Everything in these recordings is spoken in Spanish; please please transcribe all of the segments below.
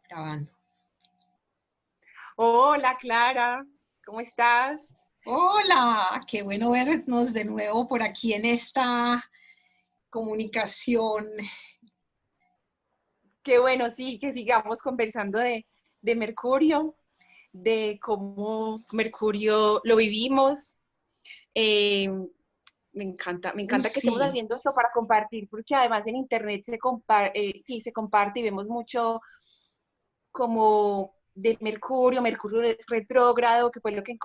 Grabando. Hola Clara, ¿cómo estás? Hola, qué bueno vernos de nuevo por aquí en esta comunicación. Qué bueno, sí, que sigamos conversando de Mercurio, de cómo Mercurio lo vivimos. Eh, me Uy, encanta que estemos sí, haciendo esto para compartir, porque además en internet sí, se comparte y vemos mucho como de Mercurio retrógrado, que fue lo que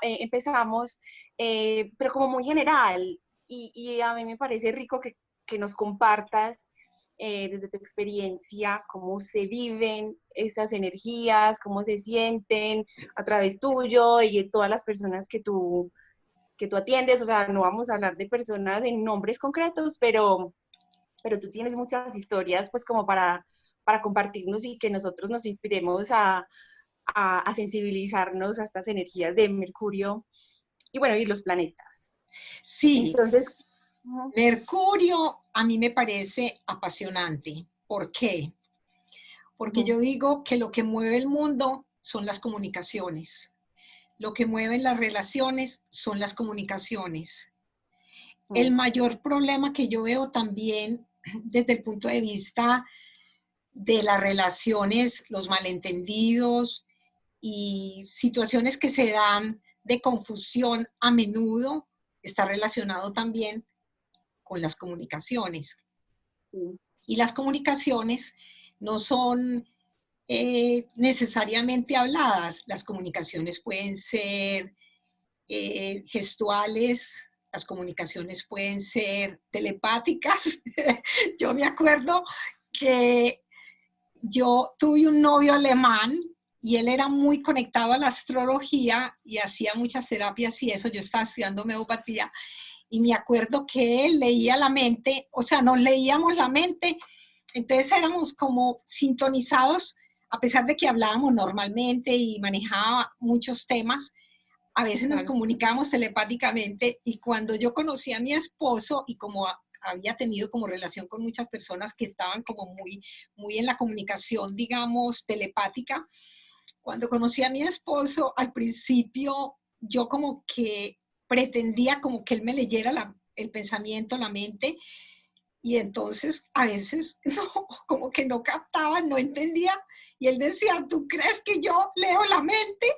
empezamos, pero como muy general. Y a mí me parece rico que nos compartas desde tu experiencia cómo se viven estas energías, cómo se sienten a través tuyo y de todas las personas que tú atiendes. O sea, no vamos a hablar de personas en nombres concretos, pero tú tienes muchas historias pues como para compartirnos y que nosotros nos inspiremos a sensibilizarnos a estas energías de Mercurio y bueno, y los planetas. sí. Entonces, uh, Mercurio a mí me parece apasionante. ¿Por qué? Porque uh, yo digo que lo que mueve el mundo son las comunicaciones. Lo que mueven las relaciones son las comunicaciones. El uh, mayor problema que yo veo también desde el punto de vista de las relaciones, los malentendidos y situaciones que se dan de confusión a menudo, está relacionado también con las comunicaciones. uh, Y las comunicaciones no son necesariamente habladas. Las comunicaciones pueden ser gestuales, las comunicaciones pueden ser telepáticas. Yo me acuerdo que yo tuve un novio alemán y él era muy conectado a la astrología y hacía muchas terapias y eso. Yo estaba estudiando homeopatía y me acuerdo que él leía la mente, o sea, nos leíamos la mente, entonces éramos como sintonizados, a pesar de que hablábamos normalmente y manejaba muchos temas, a veces nos claro. comunicábamos telepáticamente y cuando yo conocí a mi esposo y como había tenido como relación con muchas personas que estaban como muy en la comunicación, digamos, telepática, cuando conocí a mi esposo, al principio yo como que pretendía como que él me leyera el pensamiento, la mente, y entonces a veces no, como que no captaba, no entendía, y él decía, ¿tú crees que yo leo la mente?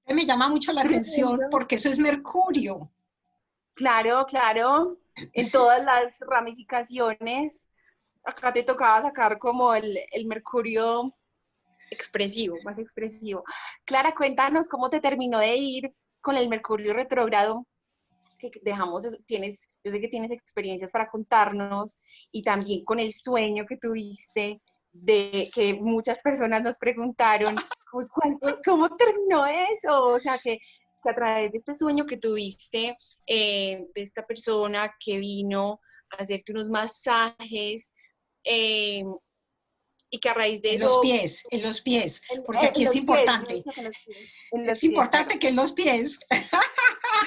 Me llama mucho la atención Tremendo. porque eso es Mercurio. Claro, claro, en todas las ramificaciones. Acá te tocaba sacar como el Mercurio expresivo, más expresivo. Clara, cuéntanos cómo te terminó de ir con el Mercurio retrógrado que dejamos, yo sé que tienes experiencias para contarnos y también con el sueño que tuviste de que muchas personas nos preguntaron cómo terminó eso, o sea, que a través de este sueño que tuviste, de esta persona que vino a hacerte unos masajes, eh, y que a raíz de eso, En los pies, porque aquí en es los pies, me importante. dicho que en los Es pies, claro. importante que en los pies,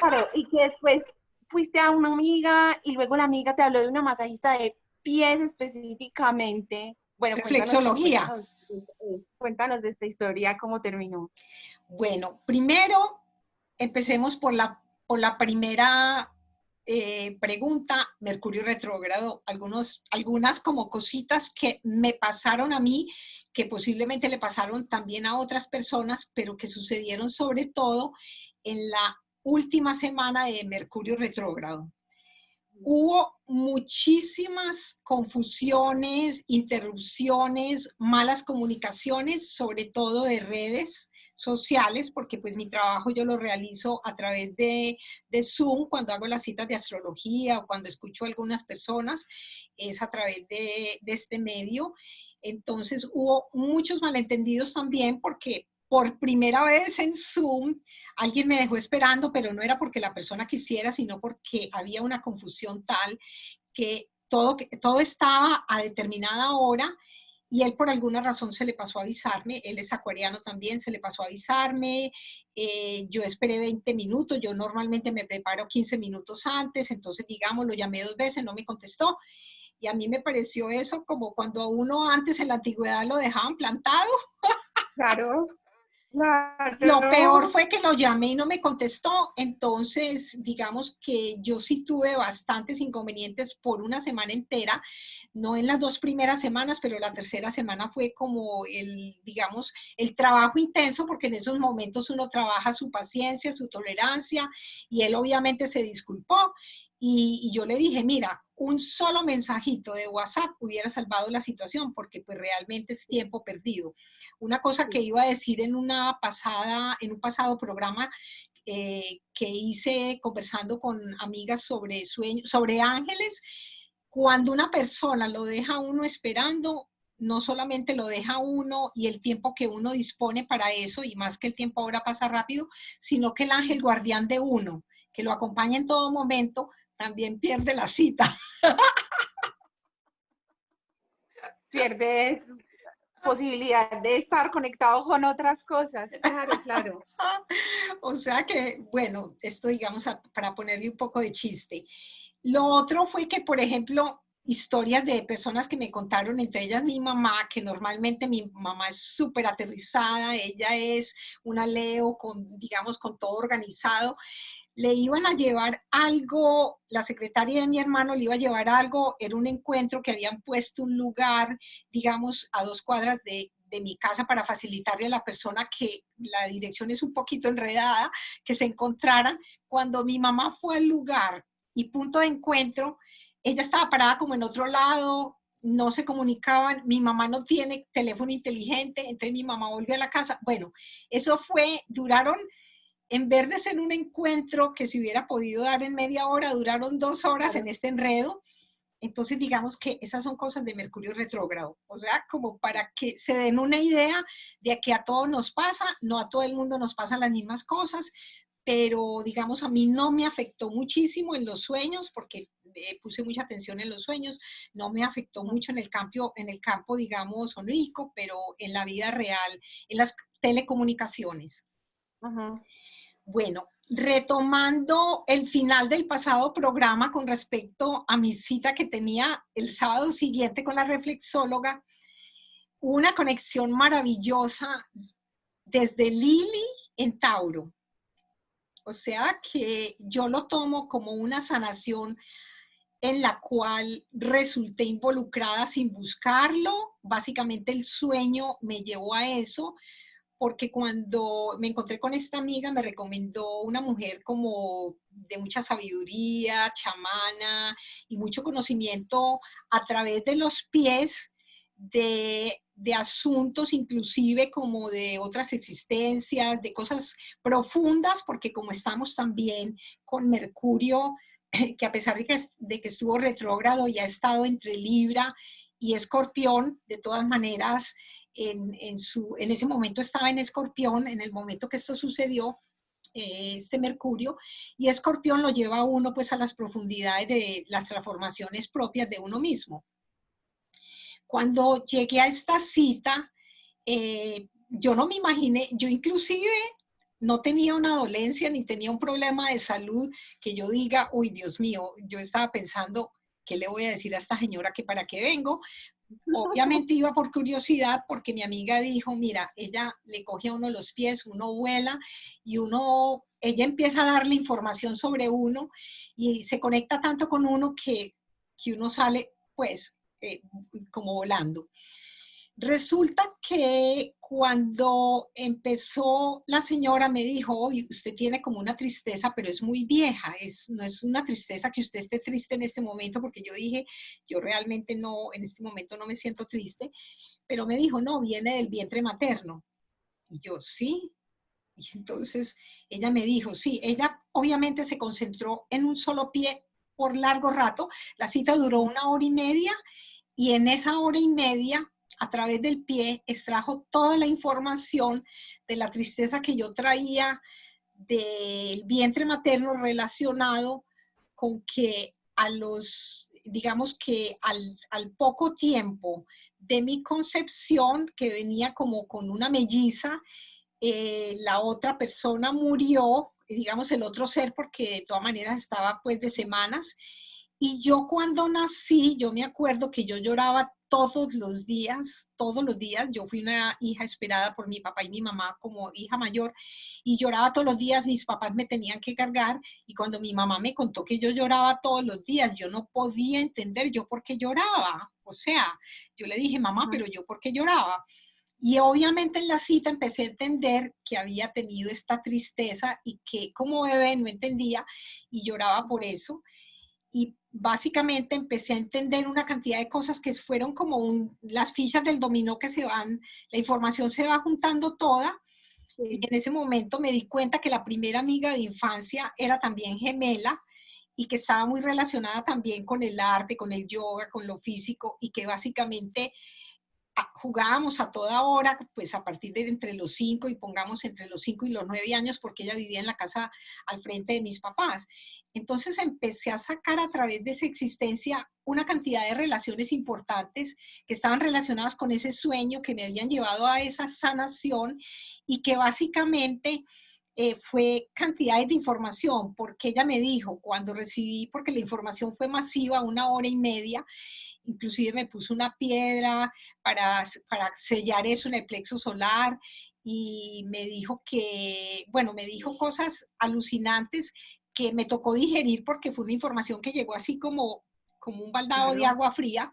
Claro, y que después fuiste a una amiga y luego la amiga te habló de una masajista de pies específicamente. Bueno, reflexología. cuéntanos de esta historia, cómo terminó. Bueno, primero empecemos por la primera pregunta, Mercurio retrógrado, algunas como cositas que me pasaron a mí, que posiblemente le pasaron también a otras personas, pero que sucedieron sobre todo en la última semana de Mercurio retrógrado. Hubo muchísimas confusiones, interrupciones, malas comunicaciones, sobre todo de redes sociales, porque pues mi trabajo yo lo realizo a través de Zoom, cuando hago las citas de astrología o cuando escucho a algunas personas, es a través de este medio. Entonces hubo muchos malentendidos también porque por primera vez en Zoom alguien me dejó esperando, pero no era porque la persona quisiera, sino porque había una confusión tal que todo estaba a determinada hora y él por alguna razón se le pasó a avisarme, él es acuariano también, se le pasó a avisarme, yo esperé 20 minutos, yo normalmente me preparo 15 minutos antes, entonces digamos, lo llamé 2 veces, no me contestó, Y a mí me pareció eso como cuando a uno antes en la antigüedad lo dejaban plantado. Claro, Lo peor claro. fue que lo llamé y no me contestó, entonces digamos que yo sí tuve bastantes inconvenientes por una semana entera, no en las 2 primeras semanas, pero la tercera semana fue como digamos, el trabajo intenso, porque en esos momentos uno trabaja su paciencia, su tolerancia, y él obviamente se disculpó, y yo le dije, mira, un solo mensajito de WhatsApp hubiera salvado la situación, porque pues realmente es tiempo perdido. Una cosa que Sí. iba a decir en un pasado programa que hice conversando con amigas sobre sueños, sobre ángeles, cuando una persona lo deja a uno esperando, no solamente lo deja a uno y el tiempo que uno dispone para eso, y más que el tiempo ahora pasa rápido, sino que el ángel guardián de uno, que lo acompaña en todo momento, también pierde la cita. Pierdes posibilidad de estar conectado con otras cosas. Claro, claro. O sea que, bueno, esto digamos para ponerle un poco de chiste. Lo otro fue que, por ejemplo, historias de personas que me contaron, entre ellas mi mamá, que normalmente mi mamá es súper aterrizada, ella es una Leo con, digamos, con todo organizado, le iban a llevar algo, la secretaria de mi hermano le iba a llevar algo, era un encuentro que habían puesto un lugar, digamos, a 2 cuadras de mi casa para facilitarle a la persona que la dirección es un poquito enredada, que se encontraran. Cuando mi mamá fue al lugar y punto de encuentro, ella estaba parada como en otro lado, no se comunicaban, mi mamá no tiene teléfono inteligente, entonces mi mamá volvió a la casa. Bueno, eso fue, duraron en vez de ser un encuentro que se hubiera podido dar en media hora, duraron 2 horas en Claro. este enredo. Entonces, digamos que esas son cosas de Mercurio retrógrado. O sea, como para que se den una idea de que a todos nos pasa, no a todo el mundo nos pasan las mismas cosas, pero digamos, a mí no me afectó muchísimo en los sueños, porque puse mucha atención en los sueños, no me afectó Ujú, mucho en el campo, digamos, onírico, pero en la vida real, en las telecomunicaciones. ujú. Bueno, retomando el final del pasado programa con respecto a mi cita que tenía el sábado siguiente con la reflexóloga, una conexión maravillosa desde Lili en Tauro. O sea que yo lo tomo como una sanación en la cual resulté involucrada sin buscarlo. Básicamente el sueño me llevó a eso, porque cuando me encontré con esta amiga me recomendó una mujer como de mucha sabiduría, chamana y mucho conocimiento a través de los pies de asuntos inclusive como de otras existencias, de cosas profundas, porque como estamos también con Mercurio, que a pesar de que estuvo retrógrado y ha estado entre Libra y Escorpión, de todas maneras en ese momento estaba en Escorpión, en el momento que esto sucedió, este Mercurio, y Escorpión lo lleva a uno pues a las profundidades de las transformaciones propias de uno mismo. Cuando llegué a esta cita, yo no me imaginé, yo inclusive no tenía una dolencia ni tenía un problema de salud que yo diga, uy, Dios mío, yo estaba pensando, ¿qué le voy a decir a esta señora que para qué vengo? Obviamente iba por curiosidad porque mi amiga dijo, mira, ella le coge a uno los pies, uno vuela y ella empieza a darle información sobre uno y se conecta tanto con uno que uno sale pues como volando. Resulta que cuando empezó la señora me dijo, oye, usted tiene como una tristeza, pero es muy vieja, no es una tristeza que usted esté triste en este momento, porque yo dije, yo realmente no, en este momento no me siento triste, pero me dijo, no, viene del vientre materno. Y yo, sí. Y entonces ella me dijo, sí, ella obviamente se concentró en un solo pie por largo rato, la cita duró 1 hora y media y en esa hora y media, a través del pie, extrajo toda la información de la tristeza que yo traía del vientre materno relacionado con que digamos que al poco tiempo de mi concepción, que venía como con una melliza, la otra persona murió, digamos el otro ser, porque de todas maneras estaba pues de semanas, Y yo cuando nací, yo me acuerdo que yo lloraba todos los días. Yo fui una hija esperada por mi papá y mi mamá como hija mayor y lloraba todos los días. Mis papás me tenían que cargar y cuando mi mamá me contó que yo lloraba todos los días, yo no podía entender yo por qué lloraba. O sea, yo le dije, mamá, pero yo por qué lloraba. Y obviamente en la cita empecé a entender que había tenido esta tristeza y que como bebé no entendía y lloraba por eso. Y básicamente empecé a entender una cantidad de cosas que fueron como las fichas del dominó que se van, la información se va juntando toda. Y Sí. en ese momento me di cuenta que la primera amiga de infancia era también gemela y que estaba muy relacionada también con el arte, con el yoga, con lo físico y que básicamente jugábamos a toda hora, pues a partir de entre los 5 y pongamos entre los 5 y los 9 años, porque ella vivía en la casa al frente de mis papás. Entonces empecé a sacar a través de esa existencia una cantidad de relaciones importantes que estaban relacionadas con ese sueño que me habían llevado a esa sanación y que básicamente fue cantidades de información, porque ella me dijo, cuando recibí, porque la información fue masiva, 1 hora y media, inclusive me puso una piedra para sellar eso en el plexo solar y me dijo que, bueno, me dijo cosas alucinantes que me tocó digerir porque fue una información que llegó así como un baldado de Claro. agua fría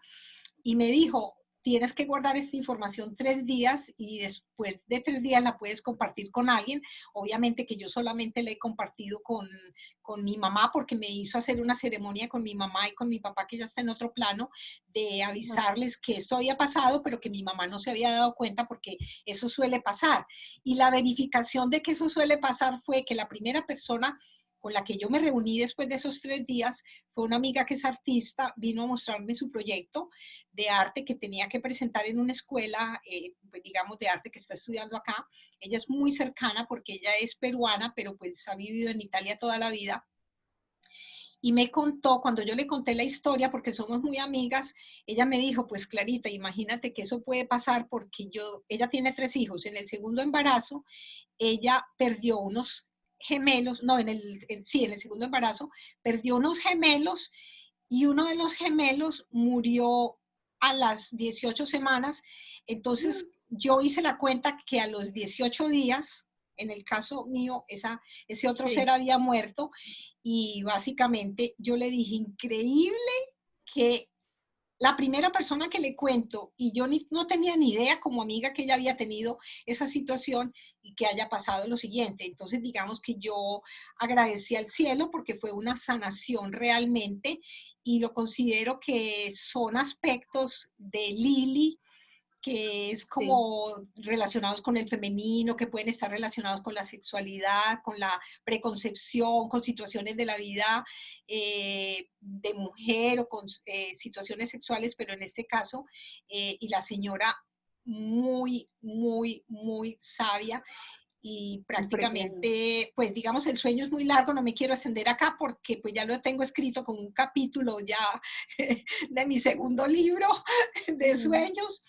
y me dijo, tienes que guardar esta información 3 días y después de 3 días la puedes compartir con alguien. Obviamente que yo solamente la he compartido con mi mamá porque me hizo hacer una ceremonia con mi mamá y con mi papá que ya está en otro plano de avisarles que esto había pasado, pero que mi mamá no se había dado cuenta porque eso suele pasar. Y la verificación de que eso suele pasar fue que la primera persona con la que yo me reuní después de esos 3 días fue una amiga que es artista, vino a mostrarme su proyecto de arte que tenía que presentar en una escuela, pues digamos, de arte que está estudiando acá. Ella es muy cercana porque ella es peruana, pero pues ha vivido en Italia toda la vida. Y me contó, cuando yo le conté la historia, porque somos muy amigas, ella me dijo, pues Clarita, imagínate que eso puede pasar porque ella tiene 3 hijos. En el segundo embarazo, ella perdió unos gemelos, no, sí, en el segundo embarazo, perdió unos gemelos y uno de los gemelos murió a las 18 semanas. Entonces yo hice la cuenta que a los 18 días, en el caso mío, ese otro ser Sí. había muerto y básicamente yo le dije, increíble que la primera persona que le cuento, y yo no tenía ni idea como amiga que ella había tenido esa situación y que haya pasado lo siguiente. Entonces, digamos que yo agradecí al cielo porque fue una sanación realmente y lo considero que son aspectos de Lili que es Sí. como relacionados con el femenino, que pueden estar relacionados con la sexualidad, con la preconcepción, con situaciones de la vida de mujer o con situaciones sexuales, pero en este caso, y la señora muy, muy, muy sabia y Impresionante. prácticamente, pues digamos, el sueño es muy largo, no me quiero extender acá porque pues ya lo tengo escrito con un capítulo ya de mi segundo libro de sueños,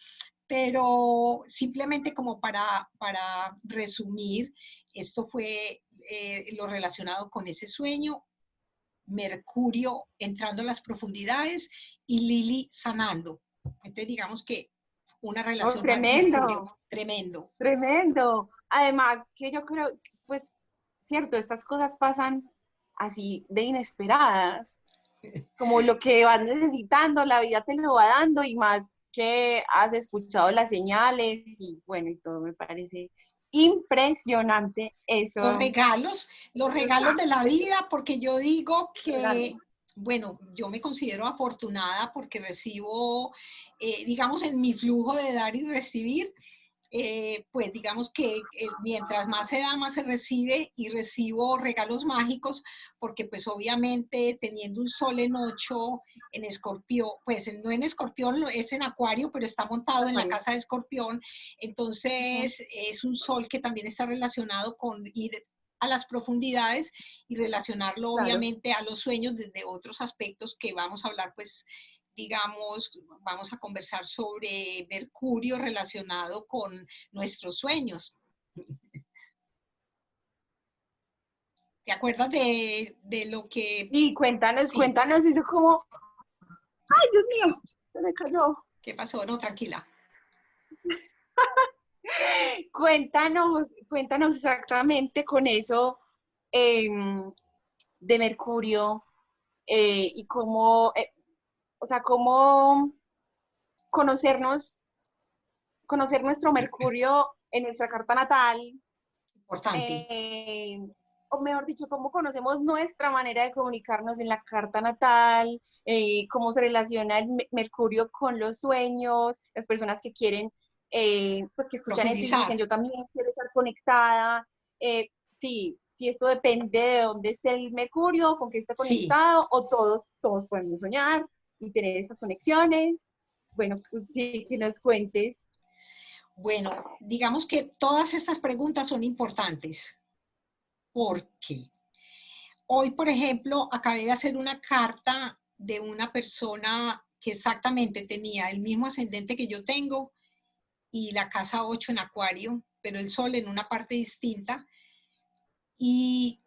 pero simplemente como para resumir, esto fue lo relacionado con ese sueño, Mercurio entrando a las profundidades y Lili sanando. Entonces digamos que una Oh, relación Mars-Mercurio, tremendo, tremendo. tremendo. Además, que yo creo, pues, cierto, estas cosas pasan así de inesperadas, como lo que vas necesitando, la vida te lo va dando y más que has escuchado las señales y bueno, y todo me parece impresionante Los eso. regalos, los regalos de la vida, porque yo digo que, Regalo. bueno, yo me considero afortunada porque recibo, digamos, en mi flujo de dar y recibir, pues digamos que mientras más se da, más se recibe y recibo regalos mágicos, porque pues obviamente teniendo un sol en 8 en Escorpión, pues no en Escorpión, es en Acuario, pero está montado en la Acuario. casa de Escorpión, Ujú. entonces es un sol que también está relacionado con ir a las profundidades y relacionarlo Claro. obviamente a los sueños desde otros aspectos que vamos a hablar pues digamos, vamos a conversar sobre Mercurio relacionado con nuestros sueños. ¿Te acuerdas de lo que... Sí, cuéntanos, Sí, cuéntanos eso como, ay, Dios mío, se me cayó. ¿qué pasó? No, tranquila. Cuéntanos exactamente con eso de Mercurio y cómo, o sea, cómo conocernos, conocer nuestro Mercurio en nuestra carta natal, Importante. eh, o mejor dicho, cómo conocemos nuestra manera de comunicarnos en la carta natal, cómo se relaciona el Mercurio con los sueños, las personas que quieren, pues que escuchan esto y dicen, Profundizar. yo también quiero estar conectada. Sí, si esto depende de dónde esté el Mercurio, con qué esté Sí. conectado, o todos podemos soñar y tener esas conexiones. Bueno, pues sí, que nos cuentes. Bueno, digamos que todas estas preguntas son importantes. ¿Por qué? Hoy, por ejemplo, acabé de hacer una carta de una persona que exactamente tenía el mismo ascendente que yo tengo y la casa 8 en Acuario, pero el sol en una parte distinta. Y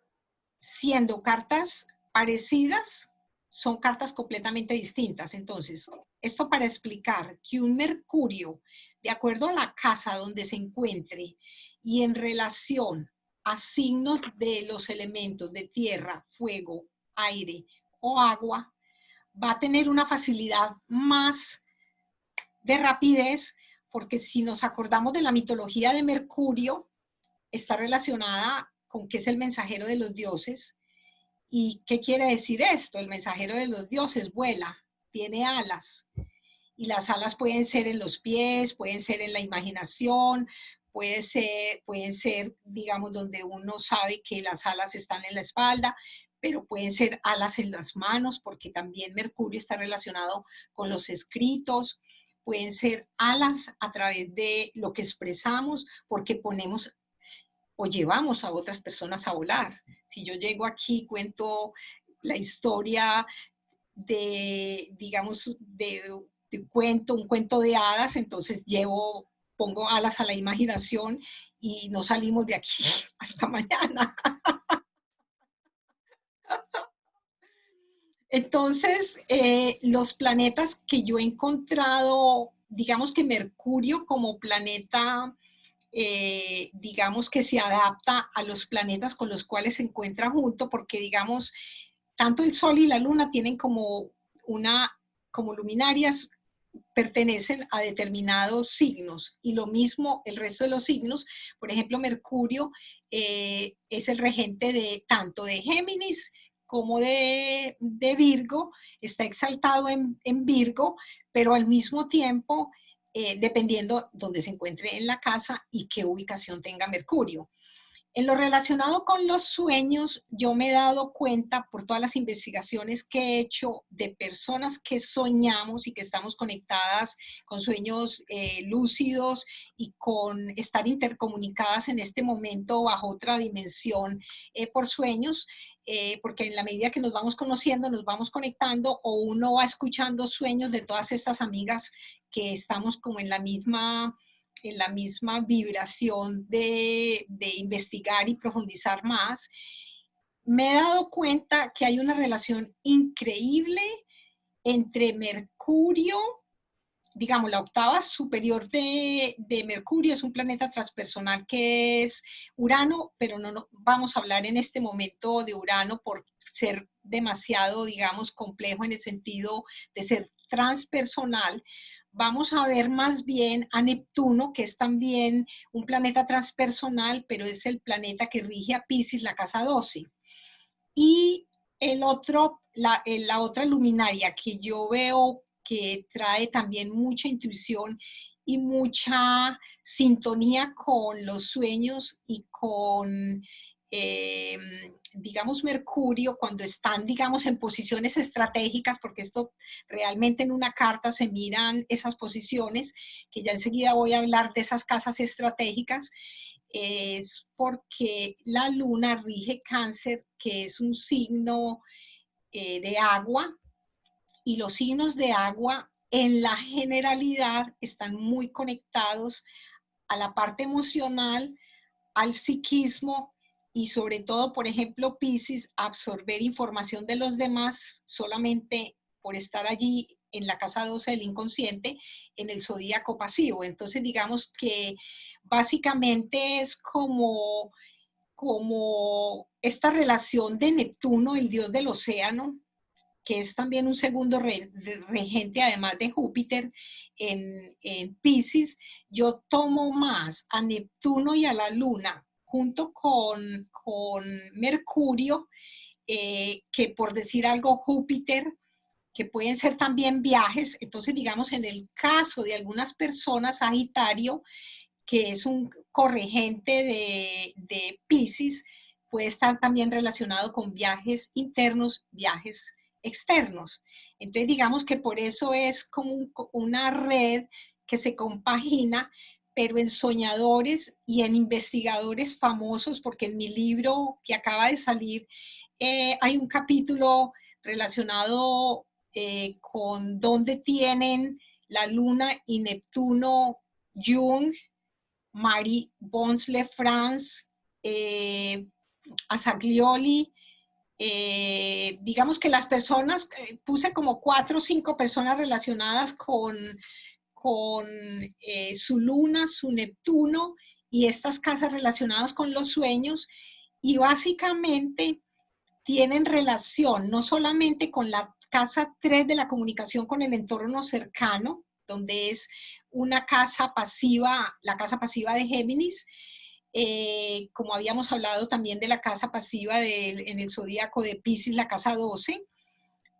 siendo cartas parecidas, son cartas completamente distintas. Entonces, esto para explicar que un Mercurio, de acuerdo a la casa donde se encuentre y en relación a signos de los elementos de tierra, fuego, aire o agua, va a tener una facilidad más de rapidez, porque si nos acordamos de la mitología de Mercurio, está relacionada con que es el mensajero de los dioses. ¿Y qué quiere decir esto? El mensajero de los dioses vuela, tiene alas, y las alas pueden ser en los pies, pueden ser en la imaginación, pueden ser, digamos, donde uno sabe que las alas están en la espalda, pero pueden ser alas en las manos, porque también Mercurio está relacionado con los escritos, pueden ser alas a través de lo que expresamos, porque ponemos o llevamos a otras personas a volar. Si yo llego aquí, cuento la historia de, digamos, un cuento de hadas, entonces pongo alas a la imaginación y no salimos de aquí hasta mañana. Entonces, los planetas que yo he encontrado, digamos que Mercurio como planeta, digamos que se adapta a los planetas con los cuales se encuentra junto, porque digamos, tanto el Sol y la Luna tienen como luminarias, pertenecen a determinados signos y lo mismo el resto de los signos. Por ejemplo, Mercurio es el regente de tanto de Géminis como de Virgo, está exaltado en Virgo, pero al mismo tiempo, dependiendo dónde se encuentre en la casa y qué ubicación tenga Mercurio. En lo relacionado con los sueños, yo me he dado cuenta por todas las investigaciones que he hecho de personas que soñamos y que estamos conectadas con sueños lúcidos y con estar intercomunicadas en este momento bajo otra dimensión por sueños, porque en la medida que nos vamos conociendo, nos vamos conectando o uno va escuchando sueños de todas estas amigas que estamos como en la misma vibración de investigar y profundizar más, me he dado cuenta que hay una relación increíble entre Mercurio, digamos, la octava superior de Mercurio es un planeta transpersonal que es Urano, pero no vamos a hablar en este momento de Urano por ser demasiado, digamos, complejo en el sentido de ser transpersonal. Vamos a ver más bien a Neptuno, que es también un planeta transpersonal, pero es el planeta que rige a Piscis, la casa 12. Y la otra luminaria que yo veo que trae también mucha intuición y mucha sintonía con los sueños y con, eh, digamos, Mercurio, cuando están, digamos, en posiciones estratégicas, porque esto realmente en una carta se miran esas posiciones, que ya enseguida voy a hablar de esas casas estratégicas, es porque la luna rige Cáncer, que es un signo de agua, y los signos de agua en la generalidad están muy conectados a la parte emocional, al psiquismo y sobre todo, por ejemplo, Piscis, absorber información de los demás solamente por estar allí en la casa 12 del inconsciente, en el zodíaco pasivo. Entonces, digamos que básicamente es como esta relación de Neptuno, el dios del océano, que es también un segundo regente, además de Júpiter, en Piscis. Yo tomo más a Neptuno y a la Luna junto con Mercurio, que por decir algo Júpiter, que pueden ser también viajes. Entonces, digamos, en el caso de algunas personas, Sagitario, que es un corregente de Piscis, puede estar también relacionado con viajes internos, viajes externos. Entonces, digamos que por eso es como una red que se compagina, pero en soñadores y en investigadores famosos, porque en mi libro que acaba de salir hay un capítulo relacionado con dónde tienen la Luna y Neptuno Jung, Marie Bons-Lefrance, Asaglioli. Digamos que las personas, puse como 4 o 5 personas relacionadas con su Luna, su Neptuno y estas casas relacionadas con los sueños, y básicamente tienen relación no solamente con la casa 3 de la comunicación con el entorno cercano, donde es una casa pasiva, la casa pasiva de Géminis, como habíamos hablado también de la casa pasiva en el zodíaco de Piscis, la casa 12,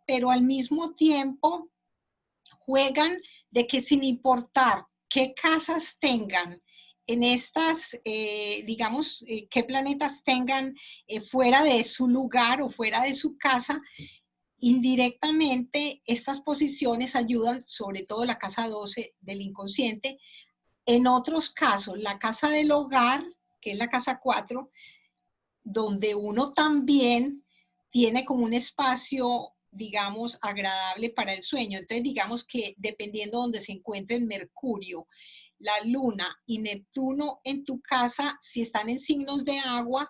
pero al mismo tiempo juegan de que sin importar qué casas tengan en estas, digamos, qué planetas tengan fuera de su lugar o fuera de su casa, indirectamente estas posiciones ayudan, sobre todo la casa 12 del inconsciente. En otros casos, la casa del hogar, que es la casa 4, donde uno también tiene como un espacio, digamos, agradable para el sueño. Entonces, digamos que dependiendo de donde se encuentren Mercurio, la Luna y Neptuno en tu casa, si están en signos de agua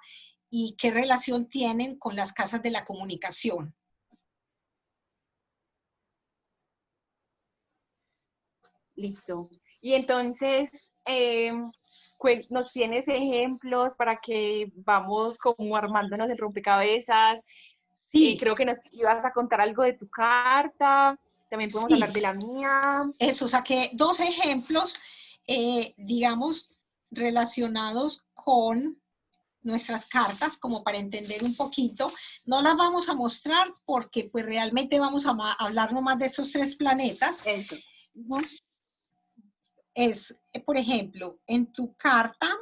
y qué relación tienen con las casas de la comunicación. Listo. Y entonces, ¿nos tienes ejemplos para que vamos como armándonos el rompecabezas? Sí, Creo que nos ibas a contar algo de tu carta, también podemos sí. hablar de la mía. Eso, saqué 2 ejemplos, digamos, relacionados con nuestras cartas, como para entender un poquito. No las vamos a mostrar porque pues realmente vamos a hablar nomás de estos 3 planetas. Eso. Uh-huh. Es, por ejemplo, en tu carta,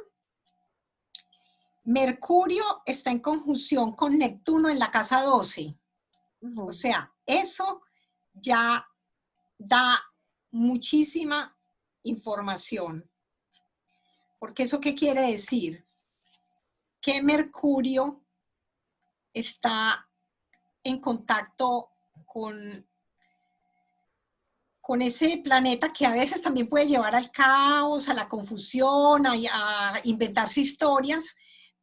Mercurio está en conjunción con Neptuno en la casa 12. Uh-huh. O sea, eso ya da muchísima información. Porque eso, ¿qué quiere decir? Que Mercurio está en contacto con ese planeta que a veces también puede llevar al caos, a la confusión, a inventarse historias,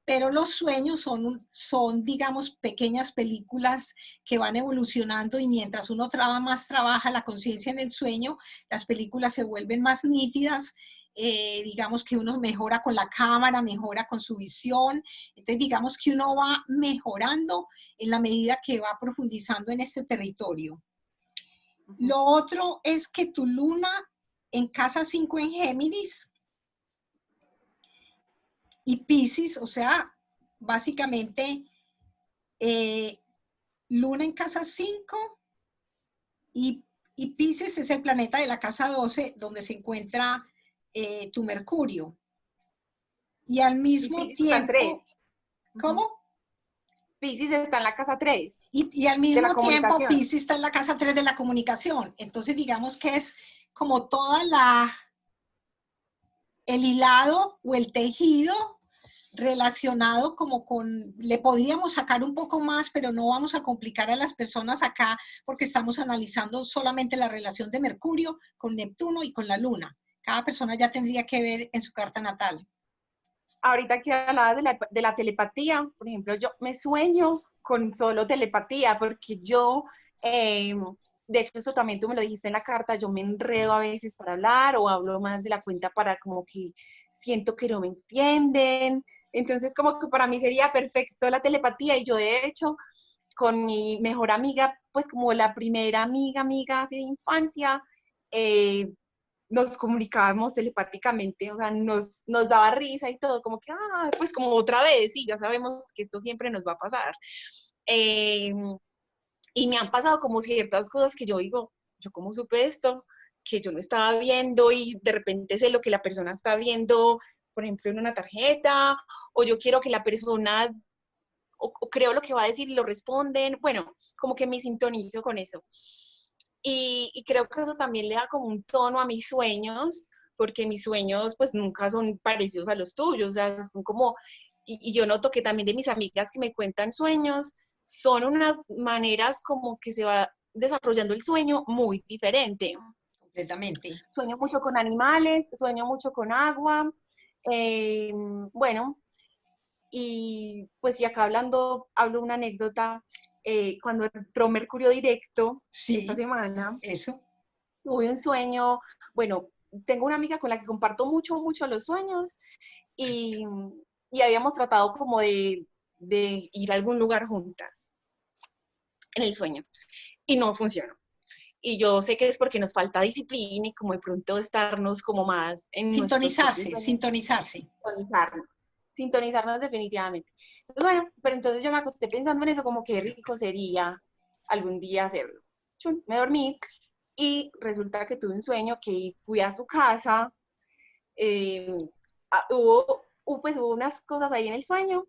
pero los sueños son, digamos, pequeñas películas que van evolucionando, y mientras uno más trabaja la conciencia en el sueño, las películas se vuelven más nítidas. Digamos que uno mejora con la cámara, mejora con su visión. Entonces, digamos que uno va mejorando en la medida que va profundizando en este territorio. Uh-huh. Lo otro es que tu Luna en casa 5 en Géminis y Piscis, o sea, básicamente Luna en casa 5 y Piscis es el planeta de la casa 12 donde se encuentra tu Mercurio. Y al mismo tiempo, ¿cómo? Piscis está en la casa 3. Y al mismo tiempo Piscis está en la casa 3 de la comunicación. Entonces digamos que es como toda el hilado o el tejido relacionado como con, le podríamos sacar un poco más, pero no vamos a complicar a las personas acá porque estamos analizando solamente la relación de Mercurio con Neptuno y con la Luna. Cada persona ya tendría que ver en su carta natal. ahorita que hablabas de la telepatía, por ejemplo, yo me sueño con solo telepatía, porque yo, de hecho, eso también tú me lo dijiste en la carta, yo me enredo a veces para hablar o hablo más de la cuenta para como que siento que no me entienden. Entonces, como que para mí sería perfecto la telepatía y yo, de hecho, con mi mejor amiga, pues como la primera amiga así de infancia, eh, nos comunicábamos telepáticamente, o sea, nos daba risa y todo, como que, pues como otra vez, sí, ya sabemos que esto siempre nos va a pasar. Eh, y me han pasado como ciertas cosas que yo digo, yo cómo supe esto, que yo no estaba viendo y de repente sé lo que la persona está viendo, por ejemplo, en una tarjeta, o yo quiero que la persona, o creo lo que va a decir y lo responden, bueno, como que me sintonizo con eso. Y creo que eso también le da como un tono a mis sueños, porque mis sueños pues nunca son parecidos a los tuyos, o sea, son como, y yo noto que también de mis amigas que me cuentan sueños, son unas maneras como que se va desarrollando el sueño muy diferente. Completamente. Sueño mucho con animales, sueño mucho con agua, bueno, y pues y acá hablo una anécdota, cuando entró Mercurio directo esta Sí, semana, eso. tuve un sueño, bueno, tengo una amiga con la que comparto mucho los sueños y, y habíamos tratado como de ir a algún lugar juntas en el sueño y no funcionó. Y yo sé que es porque nos falta disciplina y como de pronto estarnos como más en nuestros propios Sintonizarse, sueños, sintonizarse. sintonizarnos, sintonizarnos definitivamente. Pues bueno, pero entonces yo me acosté pensando en eso, como qué rico sería algún día hacerlo. Chun, me dormí y resulta que tuve un sueño que fui a su casa, eh, pues hubo unas cosas ahí en el sueño.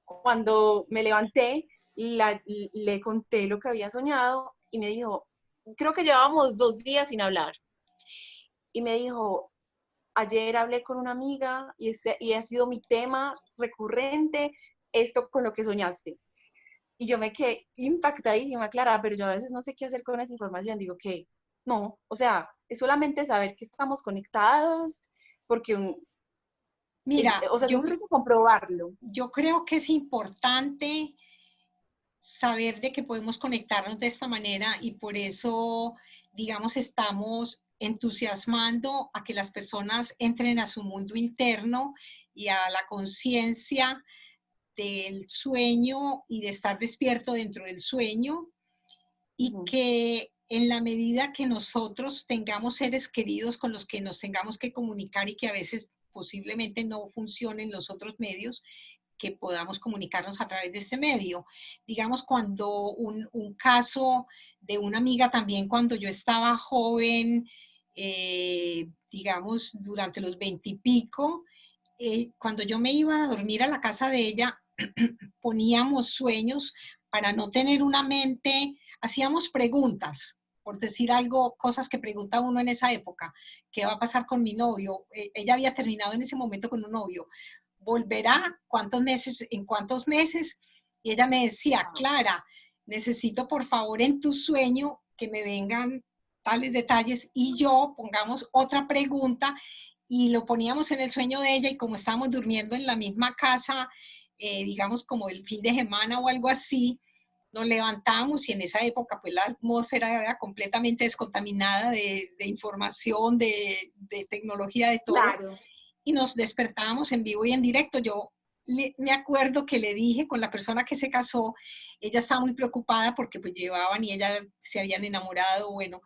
Cuando me levanté, le conté lo que había soñado y me dijo, creo que llevábamos 2 días sin hablar. Y me dijo, ayer hablé con una amiga y ha sido mi tema recurrente esto con lo que soñaste. Y yo me quedé impactadísima, Clara, pero yo a veces no sé qué hacer con esa información. Digo que no, o sea, es solamente saber que estamos conectados, porque, Mira, o sea, es muy rico comprobarlo. yo creo que es importante saber de que podemos conectarnos de esta manera y por eso, digamos, estamos entusiasmando a que las personas entren a su mundo interno y a la conciencia del sueño y de estar despierto dentro del sueño y Ujú. que en la medida que nosotros tengamos seres queridos con los que nos tengamos que comunicar y que a veces posiblemente no funcionen los otros medios, que podamos comunicarnos a través de este medio. Digamos, cuando un caso de una amiga también cuando yo estaba joven, digamos, durante los 20 y pico, cuando yo me iba a dormir a la casa de ella, poníamos sueños para no tener una mente, hacíamos preguntas, por decir algo, cosas que pregunta uno en esa época. ¿Qué va a pasar con mi novio? Ella había terminado en ese momento con un novio. ¿Volverá? ¿Cuántos meses? ¿En cuántos meses? Y ella me decía, Clara, necesito por favor en tu sueño que me vengan tales detalles y yo pongamos otra pregunta y lo poníamos en el sueño de ella y como estábamos durmiendo en la misma casa, digamos como el fin de semana o algo así, nos levantamos y en esa época pues la atmósfera era completamente descontaminada de información, de tecnología, de todo, Claro. y nos despertábamos en vivo y en directo. Me acuerdo que le dije con la persona que se casó, ella estaba muy preocupada porque pues llevaban y ella se habían enamorado, bueno,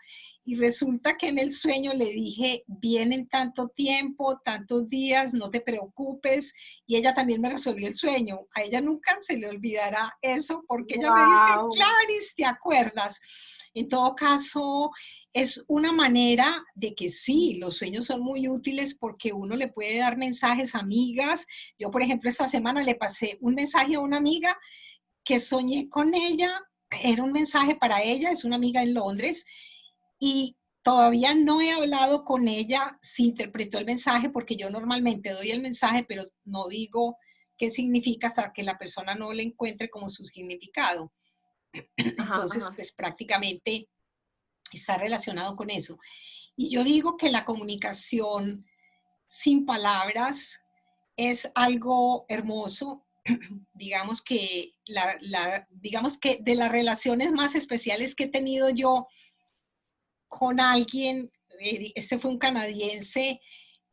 y resulta que en el sueño le dije, vienen tanto tiempo, tantos días, no te preocupes, y ella también me resolvió el sueño. A ella nunca se le olvidará eso porque ella me dice, Wow. Clarice, ¿te acuerdas? En todo caso, es una manera de que sí, los sueños son muy útiles porque uno le puede dar mensajes a amigas. Yo, por ejemplo, esta semana le pasé un mensaje a una amiga que soñé con ella, era un mensaje para ella, es una amiga en Londres, y todavía no he hablado con ella si interpretó el mensaje, porque yo normalmente doy el mensaje, pero no digo qué significa hasta que la persona no le encuentre como su significado. Ajá, Entonces, ajá. pues prácticamente está relacionado con eso. Y yo digo que la comunicación sin palabras es algo hermoso. Digamos que, digamos que de las relaciones más especiales que he tenido yo con alguien, este fue un canadiense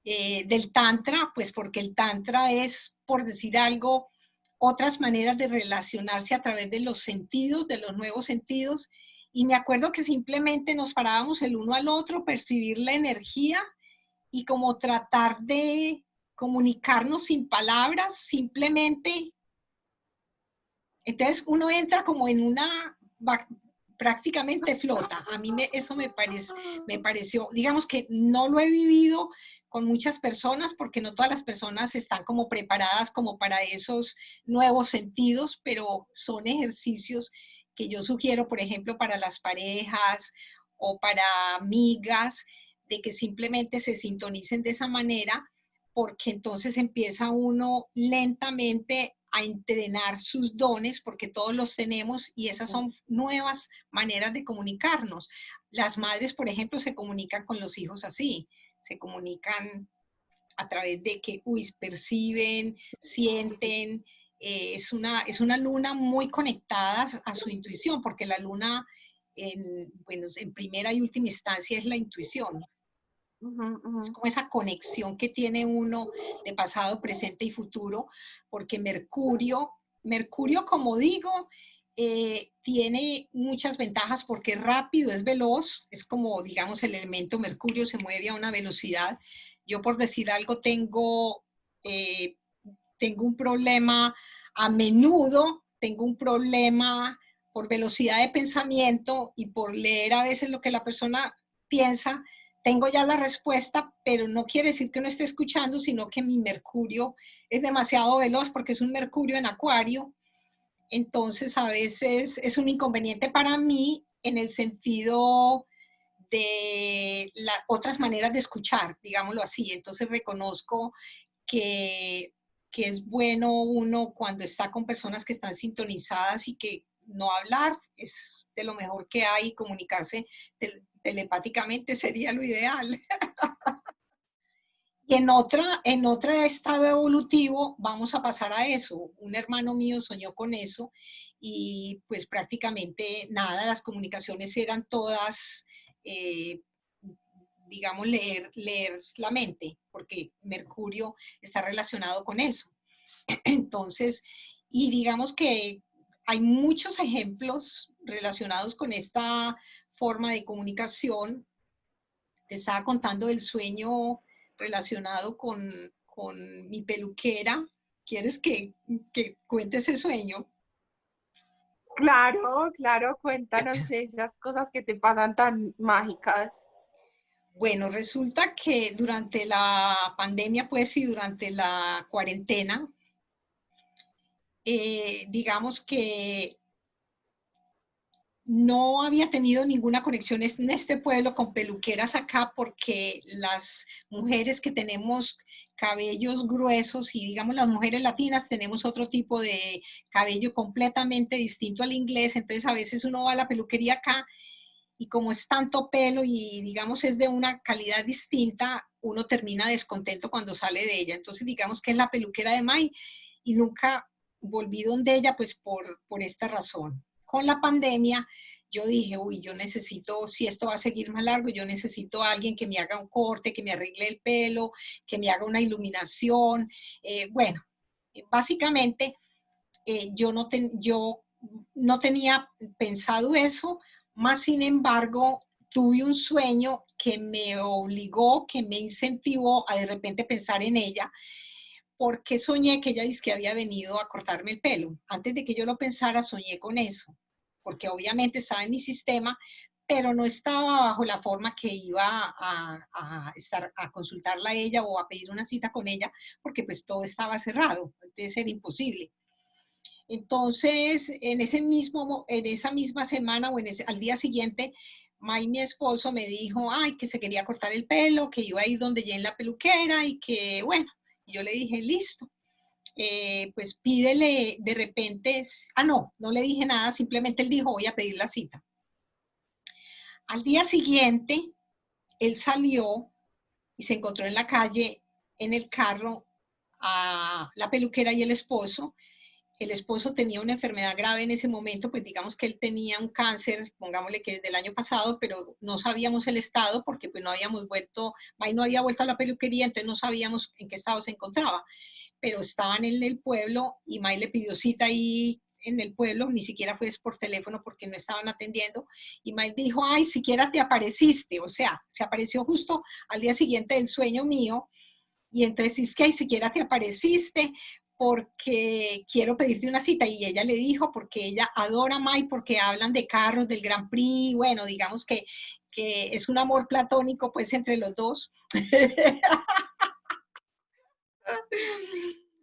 del Tantra, pues porque el Tantra es, por decir algo, otras maneras de relacionarse a través de los sentidos, de los nuevos sentidos. Y me acuerdo que simplemente nos parábamos el uno al otro, percibir la energía y como tratar de comunicarnos sin palabras, simplemente. Entonces uno entra como en una, prácticamente flota. A mí eso me pareció, digamos que no lo he vivido con muchas personas porque no todas las personas están como preparadas como para esos nuevos sentidos, pero son ejercicios que yo sugiero, por ejemplo, para las parejas o para amigas, de que simplemente se sintonicen de esa manera, porque entonces empieza uno lentamente a entrenar sus dones, porque todos los tenemos y esas son nuevas maneras de comunicarnos. Las madres, por ejemplo, se comunican con los hijos así, se comunican a través de que, perciben, sienten. Es una luna muy conectada a su intuición, porque la luna, bueno, en primera y última instancia, es la intuición. Es como esa conexión que tiene uno de pasado, presente y futuro, porque Mercurio, como digo, tiene muchas ventajas porque es rápido, es veloz, es como, digamos, el elemento Mercurio se mueve a una velocidad. Yo, por decir algo, tengo un problema a menudo, tengo un problema por velocidad de pensamiento y por leer a veces lo que la persona piensa. Tengo ya la respuesta, pero no quiere decir que no esté escuchando, sino que mi Mercurio es demasiado veloz porque es un Mercurio en Acuario. Entonces, a veces es un inconveniente para mí en el sentido de otras maneras de escuchar, digámoslo así. Entonces, reconozco que, que es bueno uno cuando está con personas que están sintonizadas y que no hablar es de lo mejor que hay, comunicarse telepáticamente sería lo ideal. Y en otro estado evolutivo vamos a pasar a eso. Un hermano mío soñó con eso y pues prácticamente nada, las comunicaciones eran todas, eh, digamos, leer la mente, porque Mercurio está relacionado con eso. Entonces, y digamos que hay muchos ejemplos relacionados con esta forma de comunicación. Te estaba contando del sueño relacionado con mi peluquera. ¿Quieres que cuente ese sueño? Claro, claro, cuéntanos esas cosas que te pasan tan mágicas. Bueno, resulta que durante la pandemia, pues, y durante la cuarentena, digamos que no había tenido ninguna conexión en este pueblo con peluqueras acá porque las mujeres que tenemos cabellos gruesos y digamos las mujeres latinas tenemos otro tipo de cabello completamente distinto al inglés, entonces a veces uno va a la peluquería acá y como es tanto pelo y digamos es de una calidad distinta, uno termina descontento cuando sale de ella. Entonces digamos que es la peluquera de May y nunca volví donde ella pues por esta razón. Con la pandemia yo dije, yo necesito, si esto va a seguir más largo, yo necesito a alguien que me haga un corte, que me arregle el pelo, que me haga una iluminación. Bueno, básicamente yo no tenía pensado eso, más sin embargo, tuve un sueño que me obligó, que me incentivó a de repente pensar en ella, porque soñé que ella dice que había venido a cortarme el pelo. Antes de que yo lo pensara, soñé con eso, porque obviamente estaba en mi sistema, pero no estaba bajo la forma que iba a consultarla a ella o a pedir una cita con ella, porque pues todo estaba cerrado, entonces era imposible. Entonces, en esa misma semana o al día siguiente, May, mi esposo, me dijo, ay, que se quería cortar el pelo, que iba a ir donde ya en la peluquera y que, bueno, yo le dije, listo. Pues pídele de repente, no le dije nada, simplemente él dijo, voy a pedir la cita. Al día siguiente, él salió y se encontró en la calle, en el carro, a la peluquera y el esposo. El esposo tenía una enfermedad grave en ese momento, pues digamos que él tenía un cáncer, pongámosle que desde el año pasado, pero no sabíamos el estado porque pues no habíamos vuelto, May no había vuelto a la peluquería, entonces no sabíamos en qué estado se encontraba, pero estaban en el pueblo y May le pidió cita ahí en el pueblo, ni siquiera fue por teléfono porque no estaban atendiendo, y May dijo, ay, siquiera te apareciste, o sea, se apareció justo al día siguiente del sueño mío, y entonces es que siquiera te apareciste porque quiero pedirte una cita. Y ella le dijo, porque ella adora a May, porque hablan de carros, del Grand Prix, bueno, digamos que es un amor platónico pues entre los dos.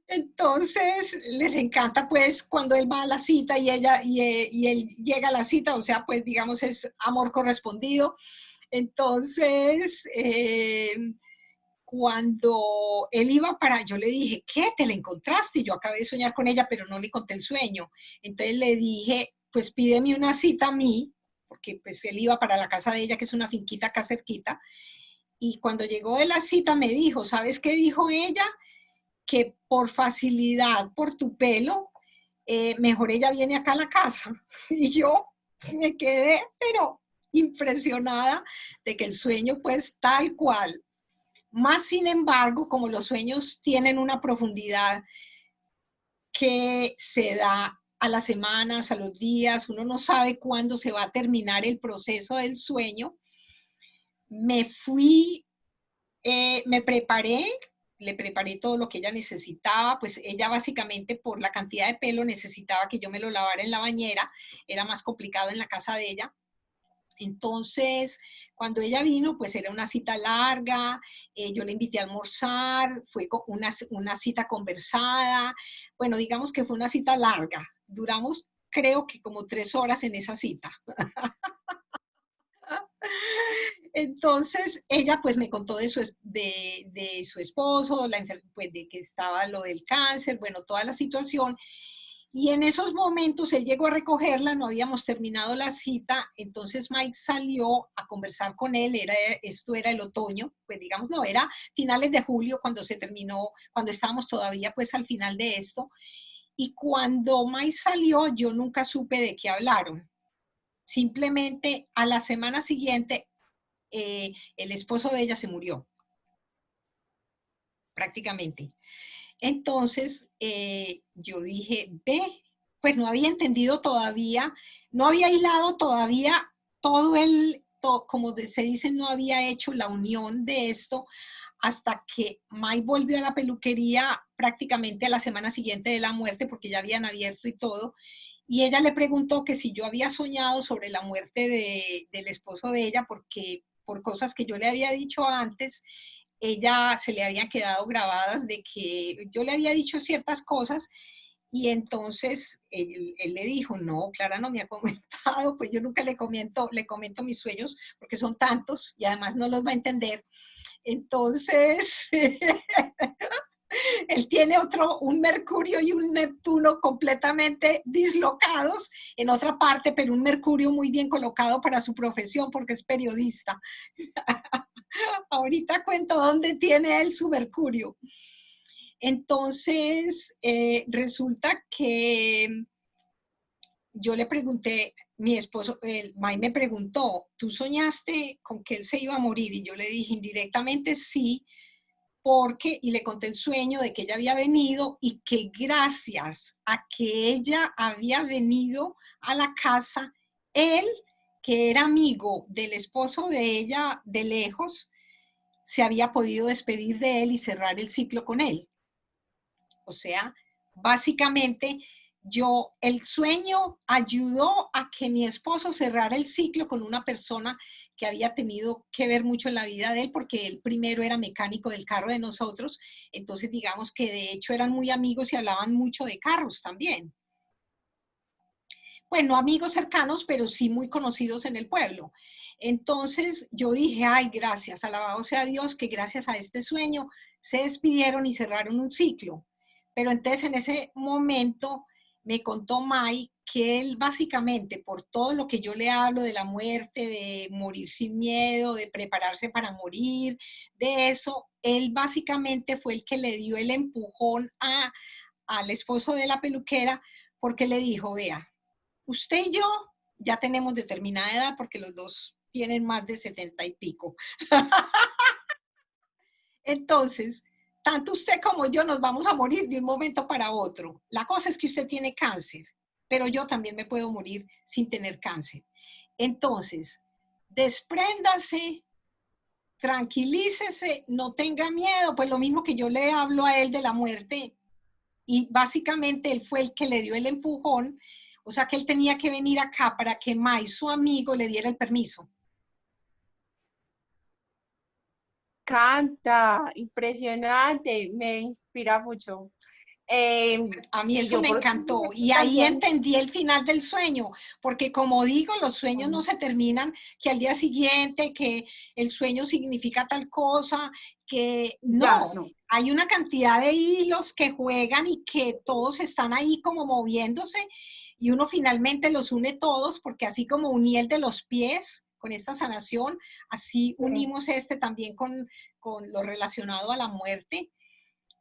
Entonces les encanta pues cuando él va a la cita y ella y él llega a la cita, o sea, pues digamos es amor correspondido. Entonces, cuando él iba para, yo le dije, ¿qué? ¿Te la encontraste? Yo acabé de soñar con ella, pero no le conté el sueño. Entonces le dije, pues pídeme una cita a mí, porque pues él iba para la casa de ella, que es una finquita acá cerquita. Y cuando llegó de la cita me dijo, ¿sabes qué dijo ella? Que por facilidad, por tu pelo, mejor ella viene acá a la casa. Y yo me quedé, pero impresionada de que el sueño pues tal cual. Más sin embargo, como los sueños tienen una profundidad que se da a las semanas, a los días, uno no sabe cuándo se va a terminar el proceso del sueño, me fui, me preparé, le preparé todo lo que ella necesitaba, pues ella básicamente por la cantidad de pelo necesitaba que yo me lo lavara en la bañera, era más complicado en la casa de ella. Entonces, cuando ella vino, pues era una cita larga, yo le invité a almorzar, fue una cita conversada, bueno, digamos que fue una cita larga, duramos creo que como 3 horas en esa cita. Entonces, ella pues me contó de su esposo, pues, de que estaba lo del cáncer, bueno, toda la situación. Y en esos momentos él llegó a recogerla, no habíamos terminado la cita, entonces Mike salió a conversar con él, esto era el otoño, pues digamos, no, era finales de julio cuando se terminó, cuando estábamos todavía pues al final de esto. Y cuando Mike salió, yo nunca supe de qué hablaron. Simplemente a la semana siguiente, el esposo de ella se murió, prácticamente. Entonces, yo dije, ve, pues no había entendido todavía, no había hilado todavía todo como se dice, no había hecho la unión de esto hasta que Mike volvió a la peluquería prácticamente a la semana siguiente de la muerte, porque ya habían abierto y todo, y ella le preguntó que si yo había soñado sobre la muerte del esposo de ella, porque por cosas que yo le había dicho antes, ella se le habían quedado grabadas de que yo le había dicho ciertas cosas y entonces él le dijo, no, Clara no me ha comentado, pues yo nunca le comento mis sueños porque son tantos y además no los va a entender. Entonces, él tiene un Mercurio y un Neptuno completamente dislocados en otra parte, pero un Mercurio muy bien colocado para su profesión porque es periodista. Ahorita cuento dónde tiene él su Mercurio. Entonces, resulta que yo le pregunté, mi esposo, May me preguntó, ¿tú soñaste con que él se iba a morir? Y yo le dije indirectamente sí, porque, y le conté el sueño de que ella había venido y que gracias a que ella había venido a la casa, él, que era amigo del esposo de ella de lejos, se había podido despedir de él y cerrar el ciclo con él. O sea, básicamente el sueño ayudó a que mi esposo cerrara el ciclo con una persona que había tenido que ver mucho en la vida de él, porque él primero era mecánico del carro de nosotros, entonces digamos que de hecho eran muy amigos y hablaban mucho de carros también. Pues no amigos cercanos, pero sí muy conocidos en el pueblo. Entonces yo dije, ay, gracias, alabado sea Dios, que gracias a este sueño se despidieron y cerraron un ciclo. Pero entonces en ese momento me contó Mai que él básicamente, por todo lo que yo le hablo de la muerte, de morir sin miedo, de prepararse para morir, de eso, él básicamente fue el que le dio el empujón al esposo de la peluquera, porque le dijo, vea, usted y yo ya tenemos determinada edad, porque los dos tienen más de 70 y pico. Entonces, tanto usted como yo nos vamos a morir de un momento para otro. La cosa es que usted tiene cáncer, pero yo también me puedo morir sin tener cáncer. Entonces, despréndase, tranquilícese, no tenga miedo, pues lo mismo que yo le hablo a él de la muerte, y básicamente él fue el que le dio el empujón, o sea que él tenía que venir acá para que May, su amigo, le diera el permiso. Canta, impresionante, me inspira mucho. A mí Y eso yo me por mi encantó parte y ahí también, entendí el final del sueño, porque como digo, los sueños no se terminan que al día siguiente, que el sueño significa tal cosa, que ya, no, no. hay una cantidad de hilos que juegan y que todos están ahí como moviéndose y uno finalmente los une todos, porque así como uní el de los pies con esta sanación, así Sí. unimos este también con lo relacionado a la muerte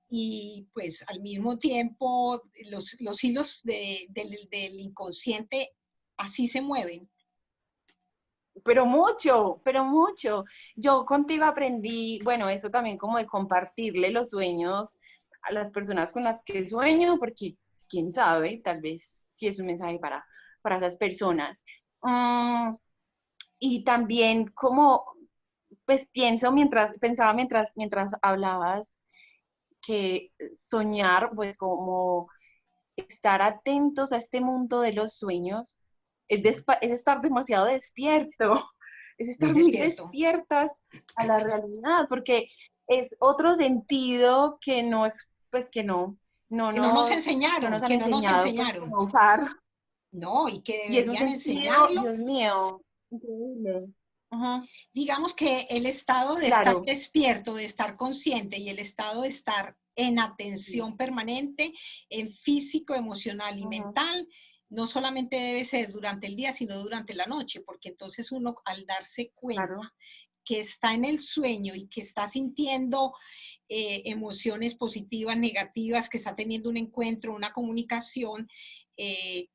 y pues al mismo tiempo los hilos del inconsciente así se mueven. Pero mucho, pero mucho. Yo contigo aprendí, bueno, eso también como de compartirle los sueños a las personas con las que sueño, porque quién sabe, tal vez sí es un mensaje para esas personas. Mm, y también como, pues pensaba mientras hablabas, que soñar, pues como estar atentos a este mundo de los sueños Sí, es estar demasiado despierto, es muy estar muy despierto. despiertas a la realidad, porque es otro sentido que no, pues que Que no nos no nos enseñaron, han que no nos enseñado pues enseñaron. cómo usar. No, y que Y es un deberían sentido, enseñarlo. Dios mío, increíble. Ujú, Digamos que el estado de estar claro. despierto, de estar consciente y el estado de estar en Sí, atención permanente, en físico, emocional y ujú, mental, no solamente debe ser durante el día, sino durante la noche, porque entonces uno al darse cuenta claro. que está en el sueño y que está sintiendo emociones positivas, negativas, que está teniendo un encuentro, una comunicación, eh,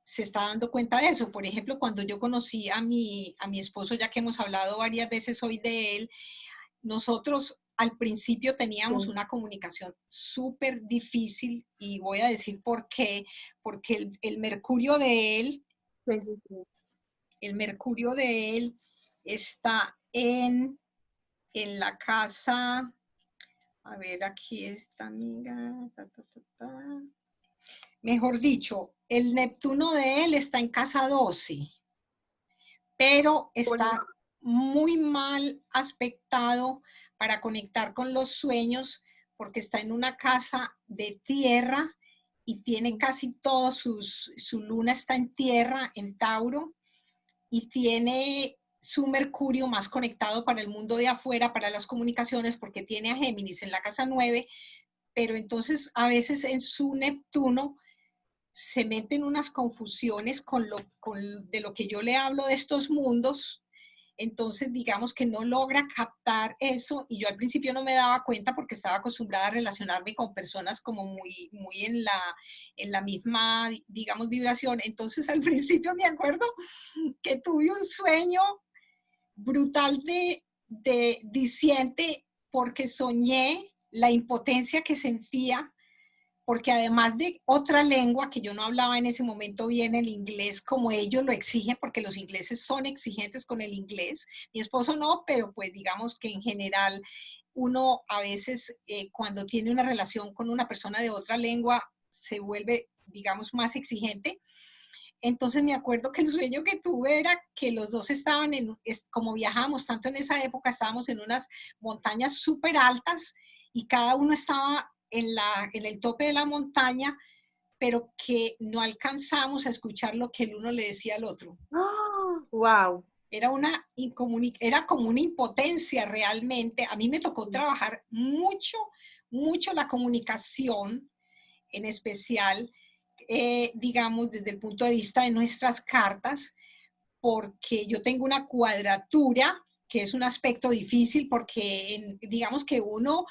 se está dando cuenta de eso. Por ejemplo, cuando yo conocí a mi esposo, ya que hemos hablado varias veces hoy de él, nosotros al principio teníamos Sí, una comunicación súper difícil y voy a decir por qué, porque el mercurio de él, sí, sí, sí. el mercurio de él está en la casa, a ver, aquí está, amiga, ta, ta, ta, ta. Mejor dicho, el Neptuno de él está en casa 12, pero está muy mal aspectado para conectar con los sueños porque está en una casa de tierra y tiene casi todo su luna está en tierra, en Tauro, y tiene su Mercurio más conectado para el mundo de afuera, para las comunicaciones, porque tiene a Géminis en la casa 9, pero entonces a veces en su Neptuno se meten unas confusiones de lo que yo le hablo de estos mundos, entonces digamos que no logra captar eso y yo al principio no me daba cuenta porque estaba acostumbrada a relacionarme con personas como muy en la misma, digamos, vibración. Entonces al principio me acuerdo que tuve un sueño brutal de diciente porque soñé la impotencia que sentía porque además de otra lengua que yo no hablaba en ese momento bien el inglés como ellos lo exigen, porque los ingleses son exigentes con el inglés, mi esposo no, pero pues digamos que en general uno a veces cuando tiene una relación con una persona de otra lengua se vuelve, digamos, más exigente. Entonces me acuerdo que el sueño que tuve era que los dos estaban como viajábamos tanto en esa época, estábamos en unas montañas súper altas y cada uno estaba en el tope de la montaña, pero que no alcanzamos a escuchar lo que el uno le decía al otro. Wow. Era como una impotencia realmente. A mí me tocó trabajar mucho, mucho la comunicación, en especial digamos, desde el punto de vista de nuestras cartas, porque yo tengo una cuadratura, que es un aspecto difícil, porque digamos que uno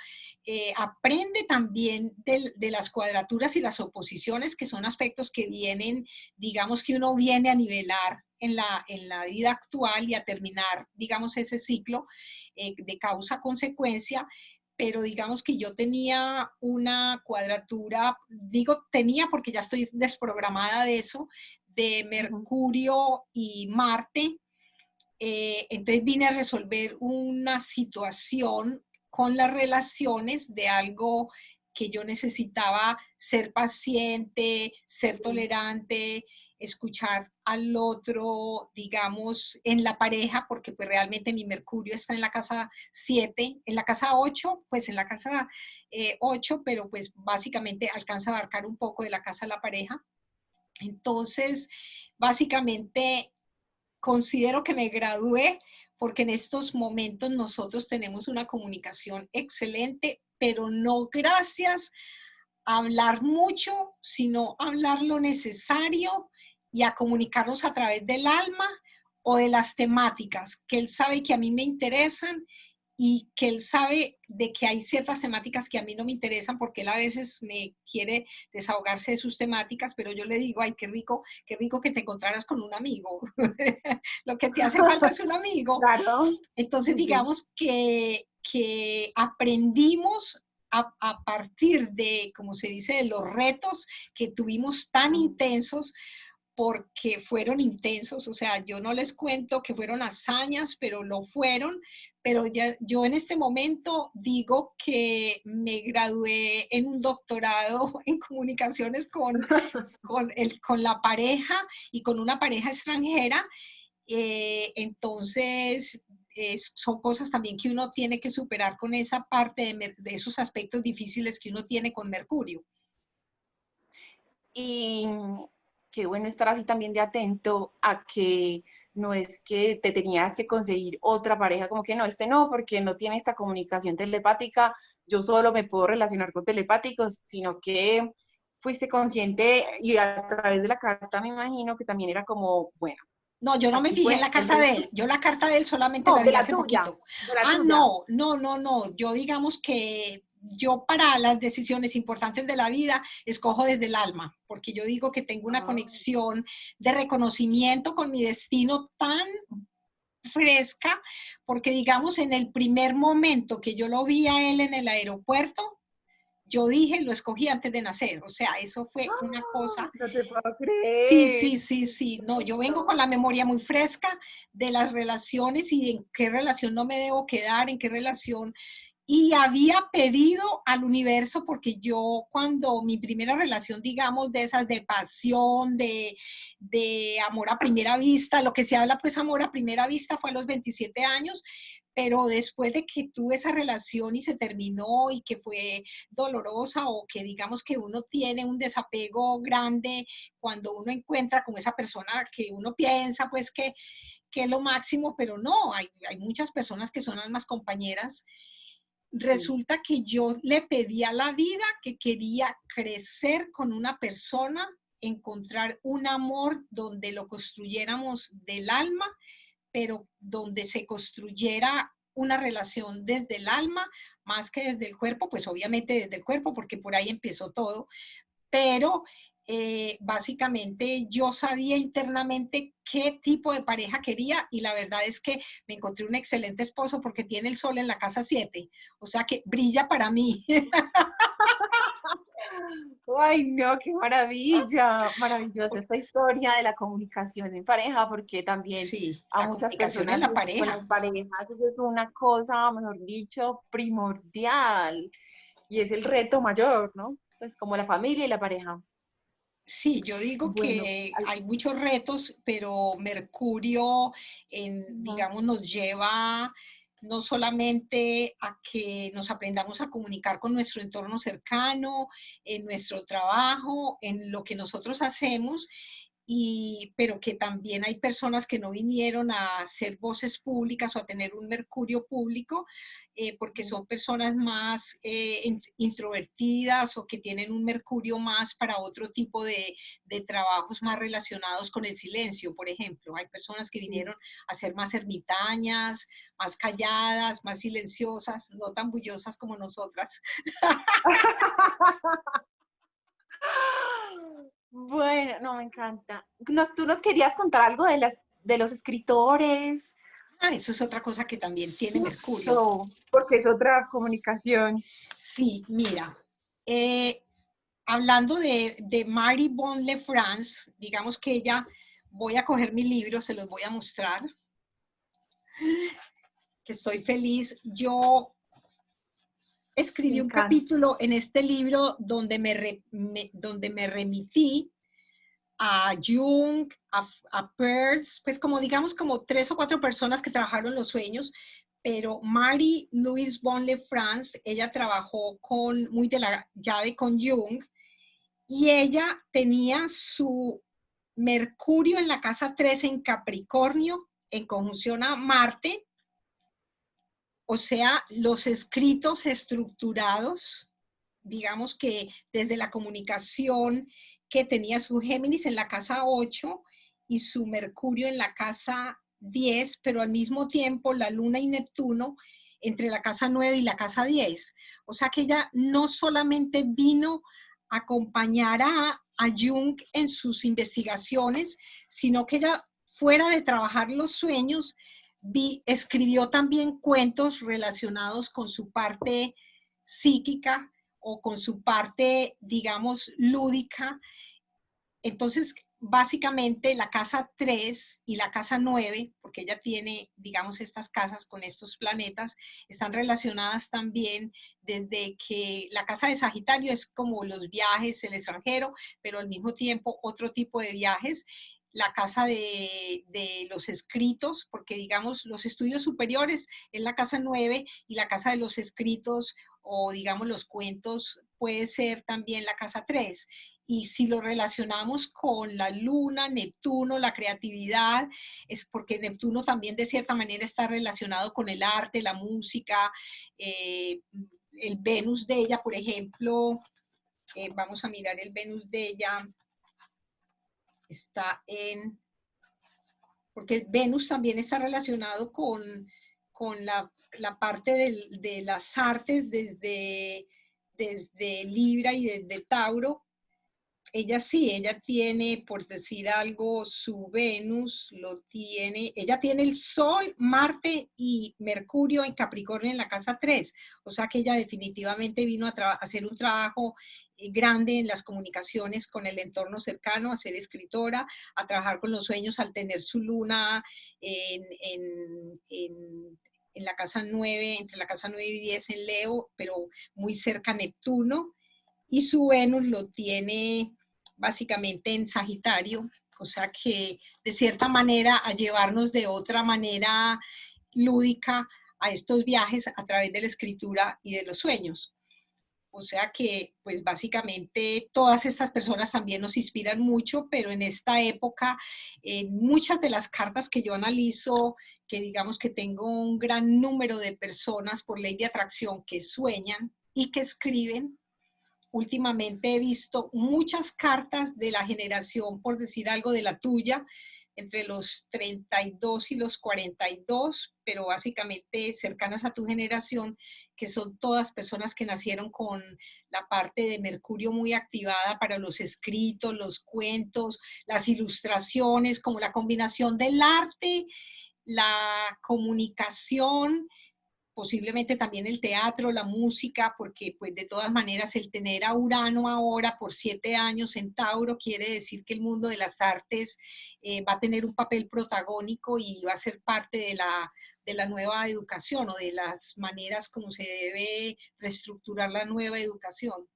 aprende también de las cuadraturas y las oposiciones, que son aspectos que vienen, digamos que uno viene a nivelar en la vida actual y a terminar, digamos, ese ciclo de causa-consecuencia, pero digamos que yo tenía una cuadratura, digo tenía porque ya estoy desprogramada de eso, de Mercurio y Marte. Entonces vine a resolver una situación con las relaciones de algo que yo necesitaba ser paciente, ser tolerante, escuchar al otro, digamos, en la pareja, porque pues realmente mi Mercurio está en la casa 7, en la casa 8, pues en la casa 8, pero pues básicamente alcanza a abarcar un poco de la casa de la pareja. Entonces, básicamente considero que me gradué porque en estos momentos nosotros tenemos una comunicación excelente, pero no gracias a hablar mucho, sino a hablar lo necesario y a comunicarnos a través del alma o de las temáticas que él sabe que a mí me interesan y que él sabe de que hay ciertas temáticas que a mí no me interesan porque él a veces me quiere desahogarse de sus temáticas, pero yo le digo, ay, qué rico que te encontraras con un amigo. Lo que te hace falta es un amigo. Claro. Entonces, Sí, sí. digamos que aprendimos a partir de, como se dice, de los retos que tuvimos tan intensos, porque fueron intensos, o sea, yo no les cuento que fueron hazañas, pero lo fueron, pero ya, yo en este momento digo que me gradué en un doctorado en comunicaciones con la pareja y con una pareja extranjera, entonces son cosas también que uno tiene que superar con esa parte de esos aspectos difíciles que uno tiene con Mercurio. Y qué bueno estar así también de atento a que no es que te tenías que conseguir otra pareja, como que no, este no, porque no tiene esta comunicación telepática, yo solo me puedo relacionar con telepáticos, sino que fuiste consciente y a través de la carta me imagino que también era como, bueno, No, yo no me aquí fijé en fue la el carta de reto. él. Yo la carta de él solamente No, la de vi la hace tuya, poquito. de la Ah, tuya. no, no, no, no. Yo digamos que yo para las decisiones importantes de la vida escojo desde el alma, porque yo digo que tengo una Ah, conexión de reconocimiento con mi destino tan fresca, porque digamos en el primer momento que yo lo vi a él en el aeropuerto, yo dije, lo escogí antes de nacer. O sea, eso fue una cosa. no te puedo Sí, creer. sí, sí, sí. No, yo vengo con Eso. la memoria muy fresca de las relaciones y en qué relación no me debo quedar, en qué relación. Y había pedido al universo, porque yo cuando mi primera relación, digamos, de esas de pasión, de amor a primera vista, lo que se habla pues amor a primera vista fue a los 27 años, pero después de que tuve esa relación y se terminó y que fue dolorosa o que digamos que uno tiene un desapego grande cuando uno encuentra como esa persona que uno piensa pues que es lo máximo, pero no, hay muchas personas que son almas compañeras. Sí. Resulta que yo le pedí a la vida que quería crecer con una persona, encontrar un amor donde lo construyéramos del alma, pero donde se construyera una relación desde el alma más que desde el cuerpo, pues obviamente desde el cuerpo, porque por ahí empezó todo, pero básicamente yo sabía internamente qué tipo de pareja quería y la verdad es que me encontré un excelente esposo porque tiene el sol en la casa 7, o sea que brilla para mí. Ay, no, qué maravilla, maravillosa esta historia de la comunicación en pareja, porque también Sí, a la muchas comunicación en personas la con las pareja. parejas eso es una cosa, mejor dicho, primordial, y es el reto mayor, ¿no? Pues como la familia y la pareja. Sí, yo digo Bueno, que hay muchos retos, pero Mercurio, ujú. digamos, nos lleva no solamente a que nos aprendamos a comunicar con nuestro entorno cercano, en nuestro trabajo, en lo que nosotros hacemos, pero que también hay personas que no vinieron a ser voces públicas o a tener un mercurio público, porque son personas más introvertidas o que tienen un mercurio más para otro tipo de trabajos más relacionados con el silencio, por ejemplo. Hay personas que vinieron a ser más ermitañas, más calladas, más silenciosas, no tan bullosas como nosotras. Bueno, no, me encanta. Tú nos querías contar algo de los escritores. Ah, eso es otra cosa que también tiene Mercurio. Porque es otra comunicación. Sí, mira, eh, hablando de Marie Bon-le-France, digamos que ella, voy a coger mi libro, se los voy a mostrar, que estoy feliz. Yo Me escribí un encanta. capítulo en este libro donde me remití a Jung, a Peirce, pues como digamos como 3 o 4 personas que trabajaron los sueños, pero Marie-Louise Bon-le-France, ella trabajó muy de la llave con Jung, y ella tenía su Mercurio en la casa 3 en Capricornio, en conjunción a Marte, o sea, los escritos estructurados, digamos que desde la comunicación, que tenía su Géminis en la casa 8 y su Mercurio en la casa 10, pero al mismo tiempo la Luna y Neptuno entre la casa 9 y la casa 10. O sea que ella no solamente vino a acompañar a Jung en sus investigaciones, sino que ella, fuera de trabajar los sueños, escribió también cuentos relacionados con su parte psíquica o con su parte, digamos, lúdica. Entonces, básicamente la casa 3 y la casa 9, porque ella tiene, digamos, estas casas con estos planetas, están relacionadas también desde que la casa de Sagitario es como los viajes, el extranjero, pero al mismo tiempo otro tipo de viajes. La casa de los escritos, porque digamos los estudios superiores es la casa 9 y la casa de los escritos o digamos los cuentos puede ser también la casa 3. Y si lo relacionamos con la Luna, Neptuno, la creatividad, es porque Neptuno también de cierta manera está relacionado con el arte, la música, el Venus de ella, por ejemplo, vamos a mirar el Venus de ella, está porque Venus también está relacionado con la parte de las artes desde Libra y desde Tauro. Ella sí, ella tiene, por decir algo, su Venus, ella tiene el Sol, Marte y Mercurio en Capricornio en la casa 3. O sea que ella definitivamente vino a hacer un trabajo grande en las comunicaciones con el entorno cercano, a ser escritora, a trabajar con los sueños al tener su luna en, en, en en la casa 9, entre la casa 9 y 10 en Leo, pero muy cerca a Neptuno, y su Venus lo tiene básicamente en Sagitario, o sea que de cierta manera a llevarnos de otra manera lúdica a estos viajes a través de la escritura y de los sueños. O sea que, pues básicamente todas estas personas también nos inspiran mucho, pero en esta época, muchas de las cartas que yo analizo, que digamos que tengo un gran número de personas por ley de atracción que sueñan y que escriben, últimamente he visto muchas cartas de la generación, por decir algo, de la tuya, entre los 32 y los 42, pero básicamente cercanas a tu generación, que son todas personas que nacieron con la parte de Mercurio muy activada para los escritos, los cuentos, las ilustraciones, como la combinación del arte, la comunicación, posiblemente también el teatro, la música, porque pues de todas maneras el tener a Urano ahora por 7 años en Tauro quiere decir que el mundo de las artes va a tener un papel protagónico y va a ser parte de la nueva educación o de las maneras como se debe reestructurar la nueva educación.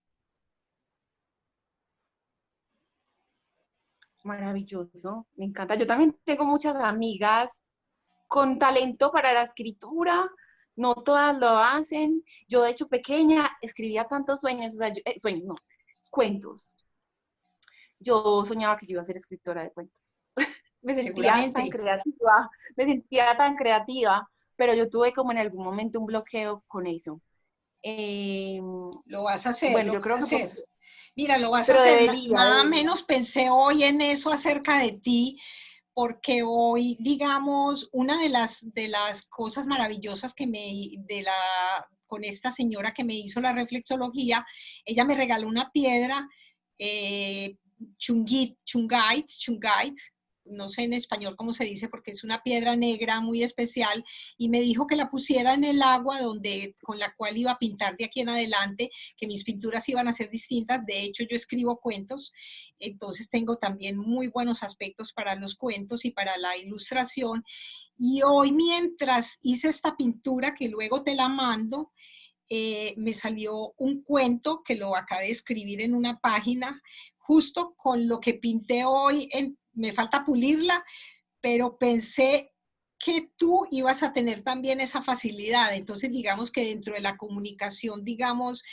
Maravilloso, me encanta. Yo también tengo muchas amigas con talento para la escritura, no todas lo hacen. Yo, de hecho, pequeña, escribía tantos sueños, o sea, sueños, no, cuentos. yo soñaba que yo iba a ser escritora de cuentos. Me sentía tan Seguramente creativa, me sentía tan creativa, pero yo tuve como en algún momento un bloqueo con eso. Eh, lo vas a hacer, bueno, lo yo vas a creo que, hacer. Mira, lo vas a pero hacer. Nada debería. menos pensé hoy en eso acerca de ti, porque hoy, digamos, una de las cosas maravillosas que con esta señora que me hizo la reflexología, ella me regaló una piedra, chungait, no sé en español cómo se dice, porque es una piedra negra muy especial, y me dijo que la pusiera en el agua con la cual iba a pintar de aquí en adelante, que mis pinturas iban a ser distintas. De hecho, yo escribo cuentos, entonces tengo también muy buenos aspectos para los cuentos y para la ilustración. Y hoy, mientras hice esta pintura, que luego te la mando, me salió un cuento que lo acabé de escribir en una página, justo con lo que pinté hoy. Me falta pulirla, pero pensé que tú ibas a tener también esa facilidad. Entonces, digamos que dentro de la comunicación, digamos,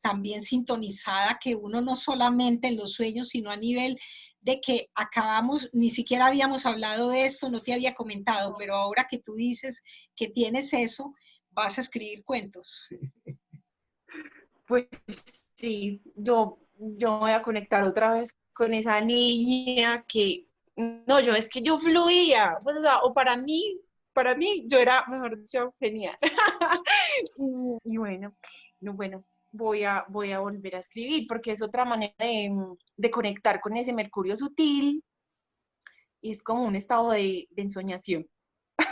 también sintonizada, que uno no solamente en los sueños, sino a nivel de que acabamos, ni siquiera habíamos hablado de esto, no te había comentado, pero ahora que tú dices que tienes eso, vas a escribir cuentos. Pues sí, yo voy a conectar otra vez con esa niña que, no, yo es que yo fluía, pues, o sea, o para mí, yo era, mejor dicho, genial. Y bueno, no, bueno, voy a volver a escribir porque es otra manera de conectar con ese Mercurio sutil y es como un estado de ensoñación,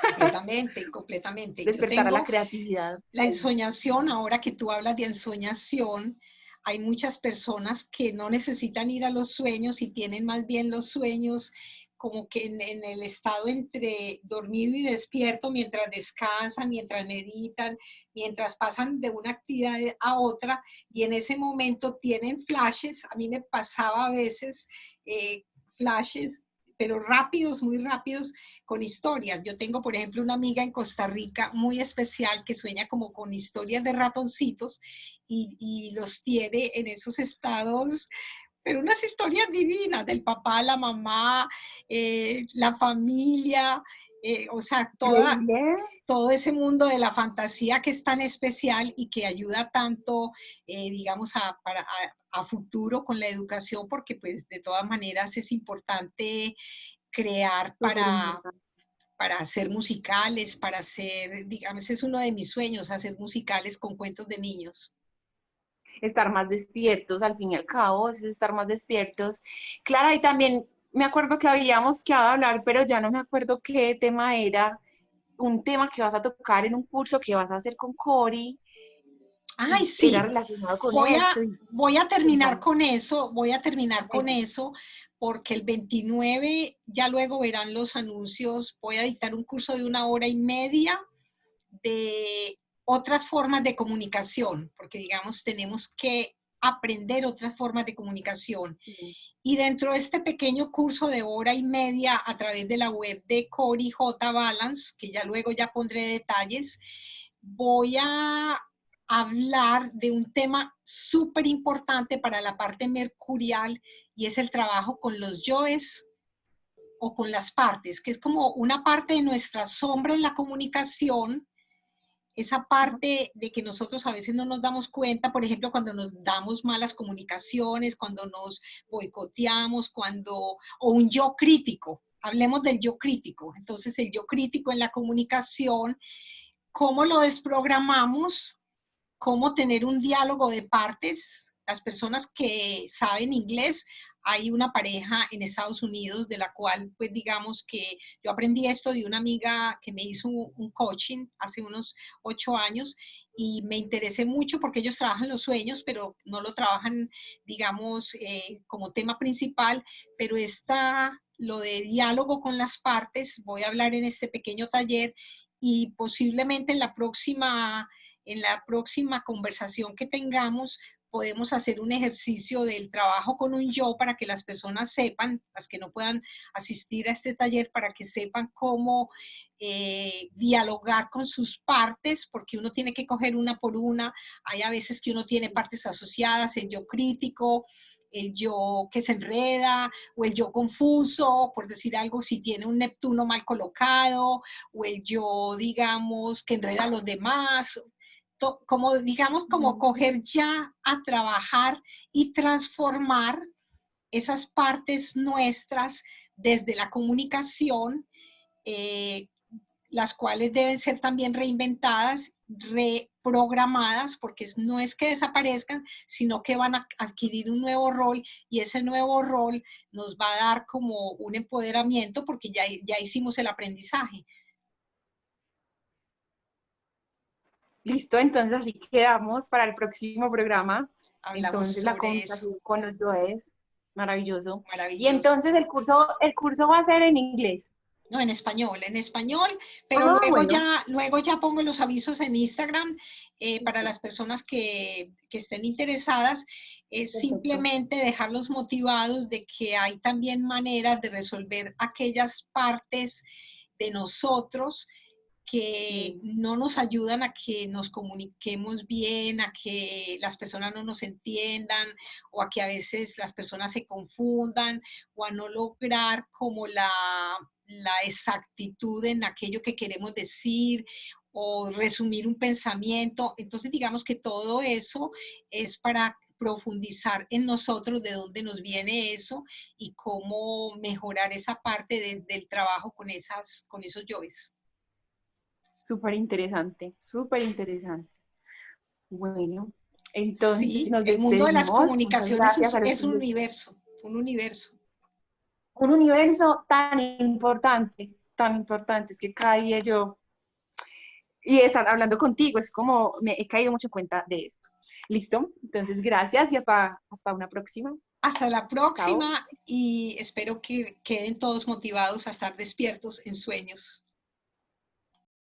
Completamente, completamente. Yo despertar a la tengo creatividad. la ensoñación, ahora que tú hablas de ensoñación, hay muchas personas que no necesitan ir a los sueños y tienen más bien los sueños como que en el estado entre dormido y despierto, mientras descansan, mientras meditan, mientras pasan de una actividad a otra, y en ese momento tienen flashes. A mí me pasaba a veces flashes, pero rápidos, muy rápidos, con historias. Yo tengo, por ejemplo, una amiga en Costa Rica muy especial que sueña como con historias de ratoncitos, y los tiene en esos estados, pero unas historias divinas del papá, la mamá, la familia, o sea, Increíble. todo ese mundo de la fantasía que es tan especial y que ayuda tanto, digamos, a futuro con la educación, porque pues de todas maneras es importante crear Súper importante. para hacer musicales, para hacer, digamos, es uno de mis sueños, hacer musicales con cuentos de niños. Estar más despiertos, al fin y al cabo, es estar más despiertos. Clara, y también me acuerdo que habíamos quedado a hablar, pero ya no me acuerdo qué tema era, un tema que vas a tocar en un curso que vas a hacer con Cori, Ay, y era sí, relacionado con voy a, esto. Y voy a terminar cuéntame, con eso, voy a terminar con eso. eso, porque el 29 ya luego verán los anuncios. Voy a dictar un curso de 1 hora y media de otras formas de comunicación, porque digamos tenemos que aprender otras formas de comunicación. Sí. Y dentro de este pequeño curso de 1 hora y media a través de la web de Cori J. Balance, que ya luego ya pondré detalles, voy a hablar de un tema súper importante para la parte mercurial, y es el trabajo con los yoes o con las partes, que es como una parte de nuestra sombra en la comunicación, esa Ujú. parte de que nosotros a veces no nos damos cuenta, por ejemplo, cuando nos damos malas comunicaciones, cuando nos boicoteamos, o un yo crítico. Hablemos del yo crítico. Entonces, el yo crítico en la comunicación, ¿cómo lo desprogramamos? ¿Cómo tener un diálogo de partes? Las personas que saben inglés, hay una pareja en Estados Unidos de la cual, pues digamos que yo aprendí esto de una amiga que me hizo un coaching hace unos 8 años, y me interesé mucho porque ellos trabajan los sueños, pero no lo trabajan, digamos, como tema principal, pero lo de diálogo con las partes, voy a hablar en este pequeño taller, y posiblemente en la próxima conversación que tengamos podemos hacer un ejercicio del trabajo con un yo para que las personas sepan, las que no puedan asistir a este taller, para que sepan cómo dialogar con sus partes, porque uno tiene que coger una por una. Hay a veces que uno tiene partes asociadas, el yo crítico, el yo que se enreda, o el yo confuso, por decir algo, si tiene un Neptuno mal colocado, o el yo, digamos, que enreda a los demás, como, digamos, como coger ya a trabajar y transformar esas partes nuestras desde la comunicación, eh, las cuales deben ser también reinventadas, reprogramadas, porque no es que desaparezcan, sino que van a adquirir un nuevo rol, y ese nuevo rol nos va a dar como un empoderamiento porque ya hicimos el aprendizaje. Listo, entonces así quedamos para el próximo programa. Hablamos Entonces la sobre eso. comunicación con los yoes, maravilloso. Y Maravilloso. entonces el curso va a ser en inglés. No, en español, pero Ah, bueno. luego ya pongo los avisos en Instagram para Listo, las personas que estén interesadas. Es perfecto. simplemente dejarlos motivados de que hay también maneras de resolver aquellas partes de nosotros que Sí. no nos ayudan a que nos comuniquemos bien, a que las personas no nos entiendan, o a que a veces las personas se confundan, o a no lograr como la exactitud en aquello que queremos decir, o resumir un pensamiento. Entonces, digamos que todo eso es para profundizar en nosotros, de dónde nos viene eso y cómo mejorar esa parte del trabajo con esos yoes. Súper interesante, súper interesante. Bueno, entonces Sí, nos el mundo de las despedimos. Muchas comunicaciones gracias a los es un chicos. universo, un universo. Un universo tan importante, es que cada día yo, y estar hablando contigo, es como me he caído mucho en cuenta de esto. ¿Listo? Entonces, gracias y hasta una próxima. Hasta la Chao. próxima, y espero que queden todos motivados a estar despiertos en sueños.